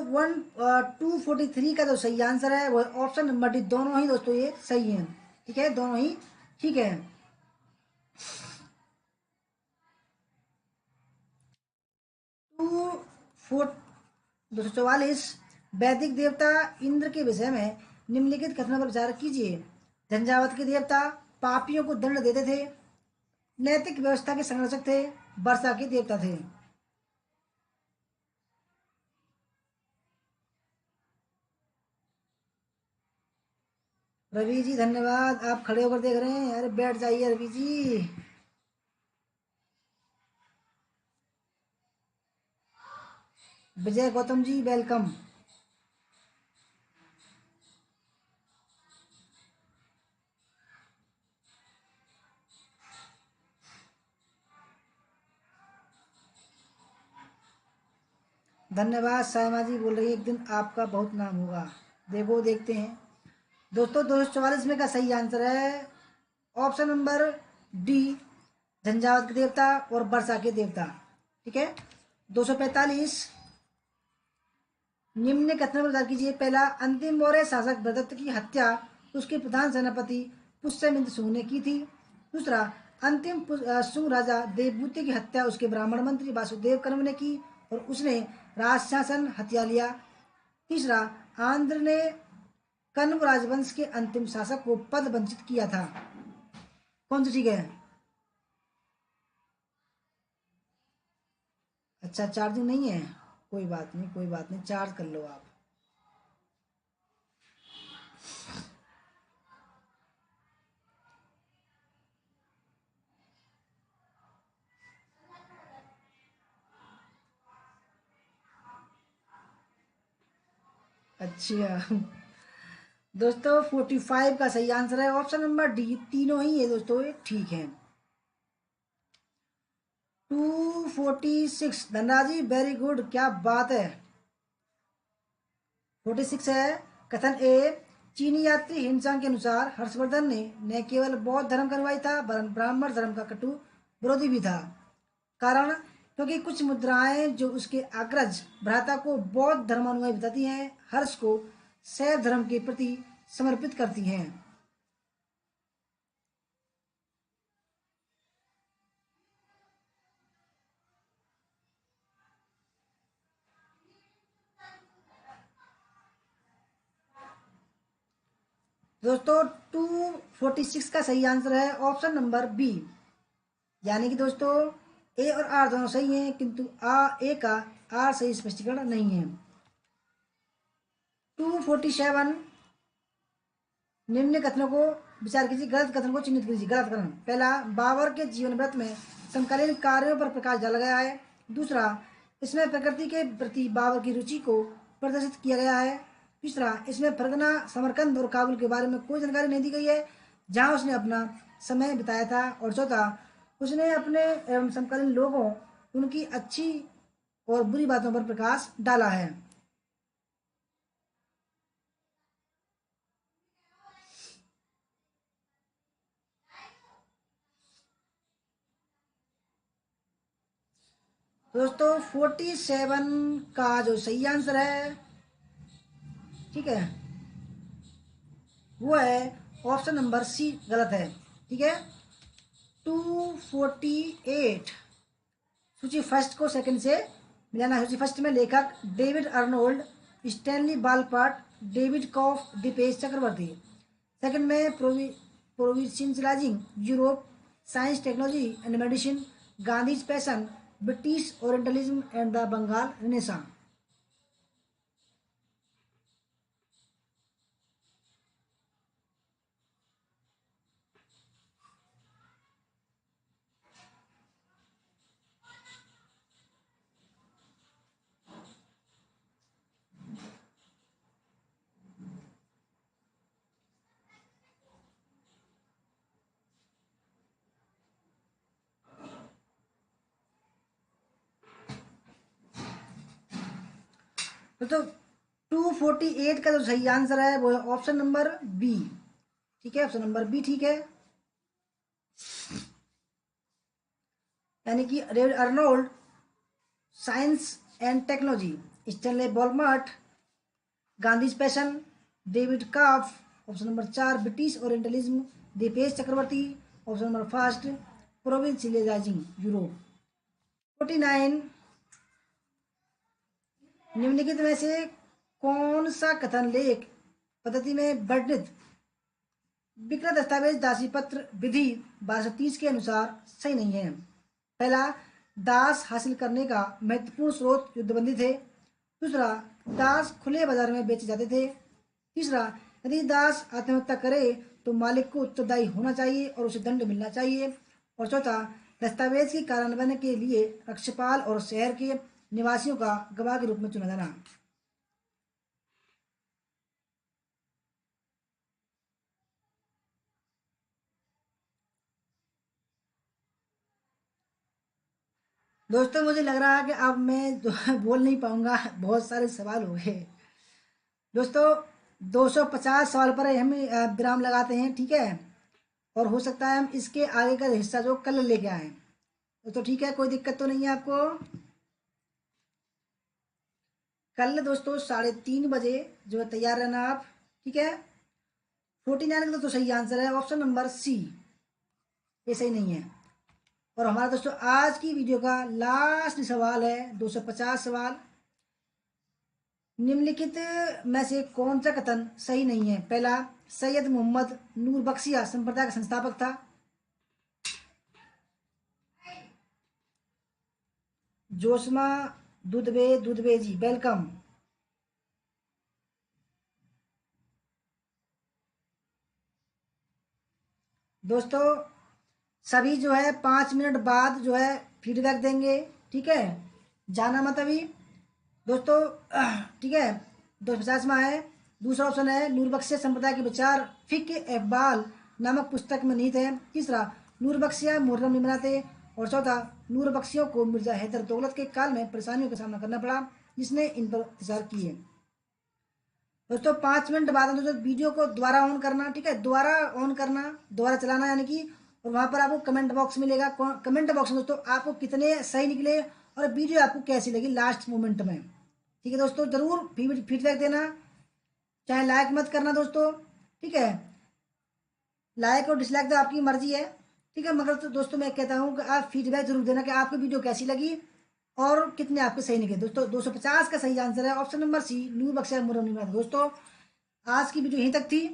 243 का जो सही आंसर है वो ऑप्शन नंबर डी। दोनों ही दोस्तों ये सही है, ठीक है, दोनों ही ठीक है। 244, वैदिक देवता इंद्र के विषय में निम्नलिखित कथनों पर विचार कीजिए। झंझावात के देवता पापियों को दंड देते थे, नैतिक व्यवस्था के संरक्षक थे, वर्षा के देवता थे। रवि जी धन्यवाद, आप खड़े होकर देख रहे हैं, अरे बैठ जाइए रवि जी। विजय गौतम जी वेलकम। धन्यवाद, सायमा जी बोल रही है एक दिन आपका बहुत नाम होगा। देखो देखते हैं दोस्तों। 244 में का सही आंसर है ऑप्शन नंबर डी, झंझावात के देवता और वर्षा के देवता, ठीक है। 245, निम्न कथन पर विचार कीजिए। पहला, अंतिम मौर्य शासक भरदत्त की हत्या उसके प्रधान सेनापति पुष्यमित्र सुंग ने की थी। दूसरा, अंतिम सुंग राजा देवभूति की हत्या उसके ब्राह्मण मंत्री वासुदेव कर्म ने की और उसने राज शासन हत्या लिया। तीसरा, आंध्र ने कण्व राजवंश के अंतिम शासक को पद वंचित किया था। कौन सा ठीक है? अच्छा चार्जिंग नहीं है, कोई बात नहीं, कोई बात नहीं, चार्ज कर लो आप। अच्छा दोस्तों 45 का सही आंसर है ऑप्शन नंबर डी, तीनों ही है दोस्तों ये ठीक है। 246, धनराज जी वेरी गुड, क्या बात है। 46 है, कथन ए, चीनी यात्री हिमसांग के अनुसार हर्षवर्धन ने न केवल बौद्ध धर्म का अनुयायी था वरन ब्राह्मण धर्म का कटु विरोधी भी था। कारण, क्योंकि कुछ मुद्राएं जो उसके अग्रज भ्राता को बौद्ध धर्मानुयायी बताती हैं, हर्ष को शैव धर्म के प्रति समर्पित करती हैं। दोस्तों 246 का सही आंसर है ऑप्शन नंबर बी, यानी कि दोस्तों ए और आर दोनों सही हैं, किंतु ए का आर सही स्पष्टीकरण नहीं है। 247, निम्न कथनों को विचार कीजिए, गलत कथन को चिन्हित कीजिए। गलत कथन, पहला, बाबर के जीवन व्रत में समकालीन कार्यों पर प्रकाश डाला गया है। दूसरा, इसमें प्रकृति के प्रति बाबर की रुचि को प्रदर्शित किया गया है। तीसरा, इसमें फरगना, समरकंद और काबुल के बारे में कोई जानकारी नहीं दी गई है जहां उसने अपना समय बिताया था। और चौथा, उसने अपने एवं समकालीन लोगों, उनकी अच्छी और बुरी बातों पर प्रकाश डाला है। दोस्तों 47 का जो सही आंसर है, ठीक है, वो है ऑप्शन नंबर सी, गलत है। ठीक है, 248। सूची फर्स्ट को सेकंड से मिलाना। सूची फर्स्ट में लेखक David Arnold, Stanley Wolpert, David Kopf, Dipesh Chakrabarty. Second में provincializing Europe, science technology and medicine, Gandhi's passion, British orientalism and the Bengal renaissance. तो 248 का जो सही आंसर है वो है ऑप्शन नंबर बी। ठीक है, ऑप्शन नंबर बी ठीक है, यानी कि David Arnold science and technology, Stanley Wolpert Gandhi's passion, David Kopf, option number 4 British orientalism, Dipesh Chakrabarty, option number first provincializing Europe. 49, निम्नलिखित में से कौन सा कथन लेख पद्धति में वर्णित विक्रय दस्तावेज दासी पत्र विधि 1230 के अनुसार सही नहीं है? पहला, दास हासिल करने का महत्वपूर्ण स्रोत युद्धबंदी थे। दूसरा, दास खुले बाजार में बेचे जाते थे। तीसरा, यदि दास आत्महत्या करे तो मालिक को उत्तरदायी होना चाहिए और उसे दंड मिलना चाहिए। और चौथा, दस्तावेज की कार्यान्वयन के लिए रक्षपाल और शहर के निवासियों का गवाह के रूप में चुना जाना। दोस्तों मुझे लग रहा है कि अब मैं बोल नहीं पाऊंगा, बहुत सारे सवाल हो गए। दोस्तों 250 सवाल पर हम विराम लगाते हैं, ठीक है, और हो सकता है हम इसके आगे का हिस्सा जो कल लेके आए। तो ठीक है, कोई दिक्कत तो नहीं है आपको? कल दोस्तों 3:30 बजे जो है तैयार रहना आप, ठीक है। 49 का तो सही आंसर है ऑप्शन नंबर सी, ये सही नहीं है। और हमारा दोस्तों आज की वीडियो का लास्ट सवाल है 250 सवाल। निम्नलिखित में से कौन सा कथन सही नहीं है? पहला, सैयद मोहम्मद नूर बख्शिया संप्रदाय का संस्थापक था। जोशमा दुधबे जी वेलकम। दोस्तों सभी जो है 5 मिनट बाद जो है फीडबैक देंगे, ठीक है, जाना मत अभी दोस्तों। ठीक है, 250 में है। दूसरा ऑप्शन है नूर बख्शिया संप्रदाय के विचार फिक इकबाल नामक पुस्तक में निहित है। तीसरा, नूर बख्शिया मुहर्रम नहीं मनाते। और चौथा, नूर बख्शियों को मिर्जा हैदर दौलत के काल में परेशानियों का सामना करना पड़ा जिसने इन पर अत्याचार किए। दोस्तों 5 मिनट बाद दोस्तों वीडियो को दोबारा ऑन करना, ठीक है, दोबारा ऑन करना, दोबारा चलाना यानी कि, और वहां पर आपको कमेंट बॉक्स मिलेगा। कमेंट बॉक्स में दोस्तों आपको कितने सही निकले और वीडियो आपको कैसी लगी लास्ट मोमेंट में, ठीक है दोस्तों, जरूर फीडबैक देना। चाहे लाइक मत करना दोस्तों, ठीक है, लाइक और डिसलाइक तो आपकी मर्जी है, ठीक है, मगर तो दोस्तों मैं कहता हूँ कि आप फीडबैक जरूर देना कि आपको वीडियो कैसी लगी और कितने आपके सही निकले। दोस्तों 250 का सही आंसर है ऑप्शन नंबर सी, नूर बख्शिया मुहर्रम। दोस्तों आज की वीडियो यहीं तक थी,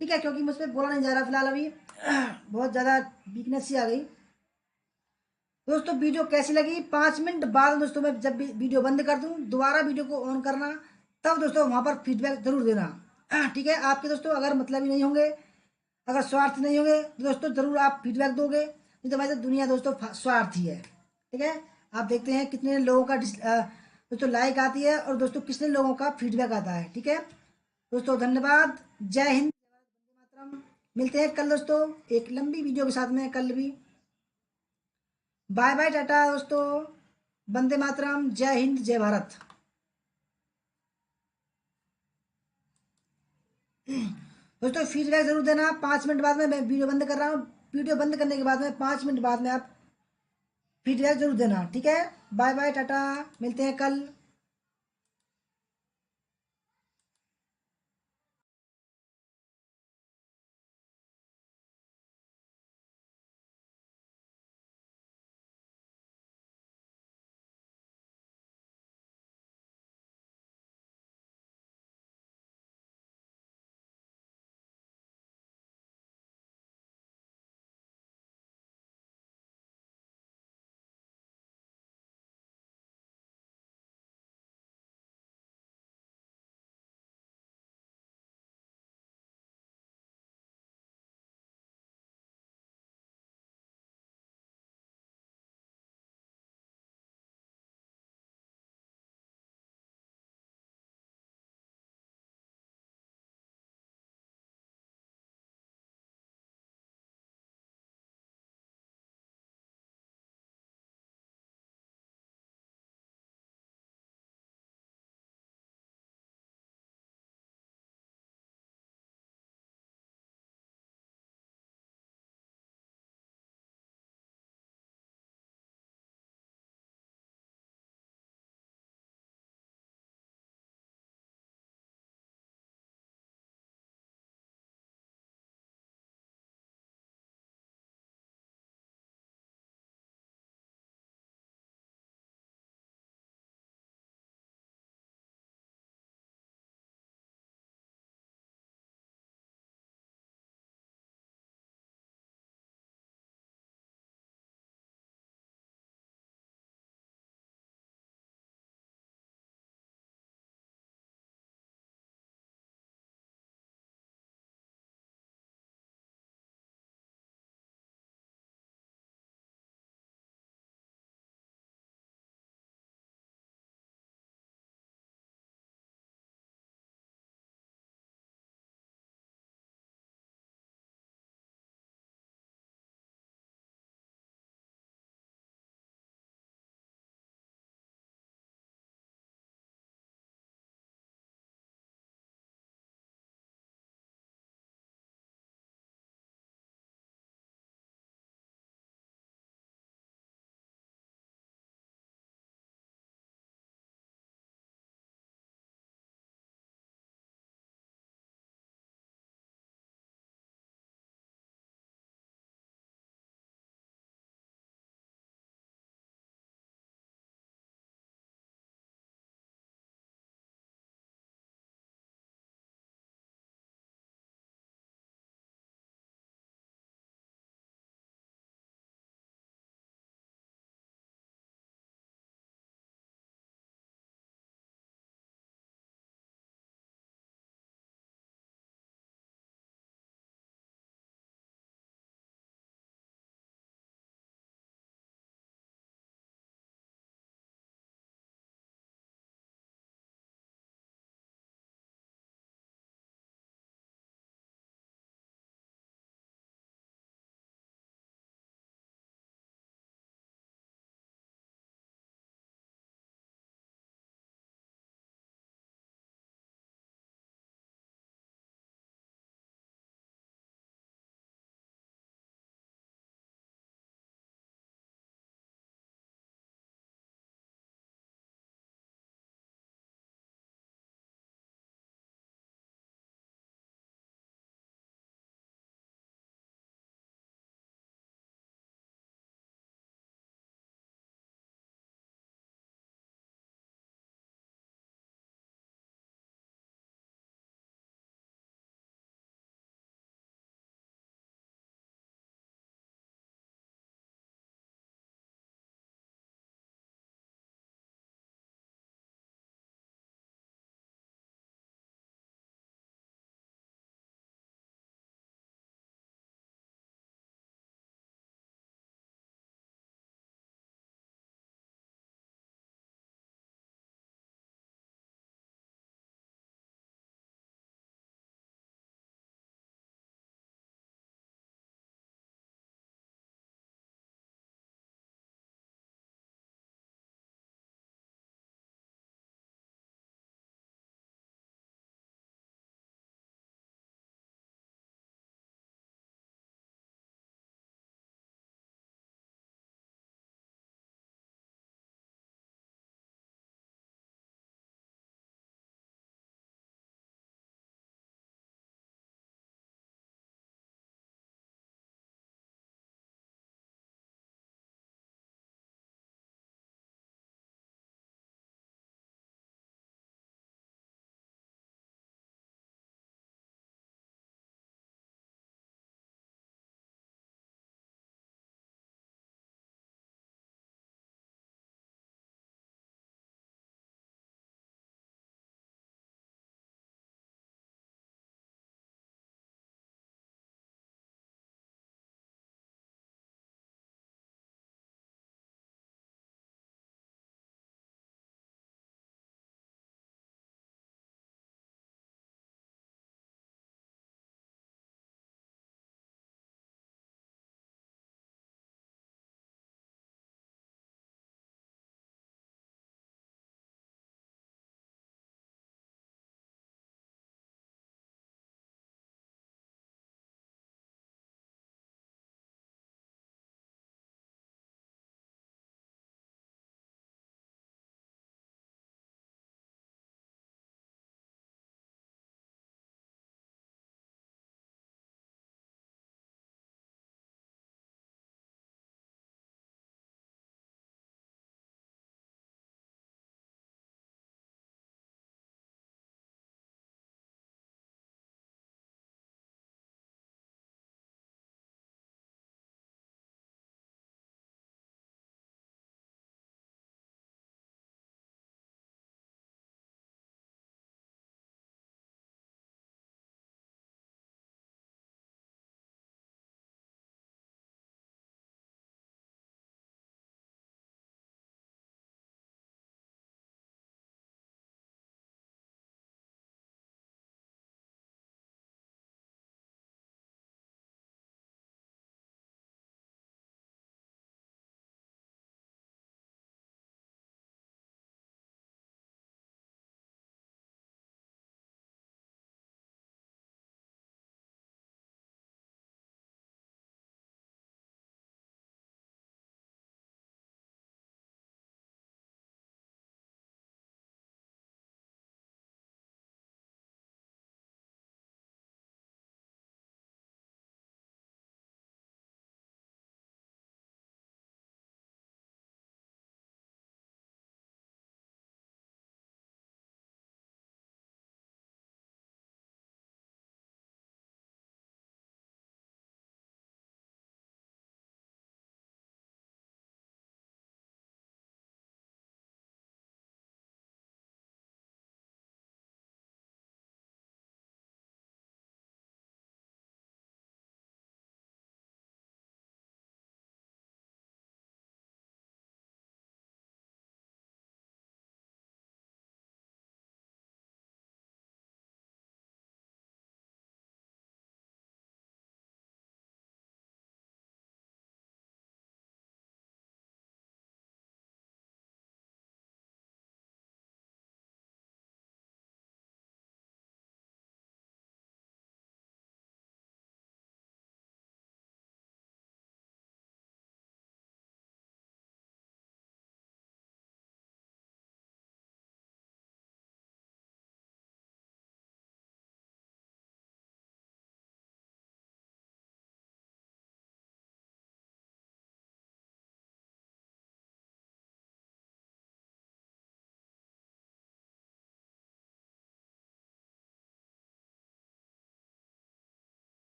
ठीक है, क्योंकि मुझ पर बोला नहीं जा रहा फिलहाल अभी बहुत ज़्यादा वीकनेस सी आ गई। दोस्तों वीडियो कैसी लगी 5 मिनट बाद दोस्तों मैं जब भी वीडियो बंद कर दूं दोबारा वीडियो को ऑन करना, तब दोस्तों वहां पर फीडबैक जरूर देना, ठीक है। आपके दोस्तों अगर मतलब ही नहीं होंगे, अगर स्वार्थ नहीं होंगे तो दोस्तों जरूर आप फीडबैक दोगे, नहीं तो वैसे दुनिया दोस्तों स्वार्थी है, ठीक है। आप देखते हैं कितने लोगों का दोस्तों लाइक आती है और दोस्तों कितने लोगों का फीडबैक आता है, ठीक है दोस्तों। धन्यवाद, जय हिंद, वंदे मातरम। मिलते हैं कल दोस्तों एक लंबी वीडियो के साथ में, कल भी। बाय बाय, टाटा दोस्तों, वंदे मातरम, जय हिंद, जय भारत। दोस्तों फीडबैक जरूर देना। 5 मिनट बाद में मैं वीडियो बंद कर रहा हूँ। वीडियो बंद करने के बाद में 5 मिनट बाद में आप फीडबैक जरूर देना, ठीक है। बाय बाय, टाटा, मिलते हैं कल।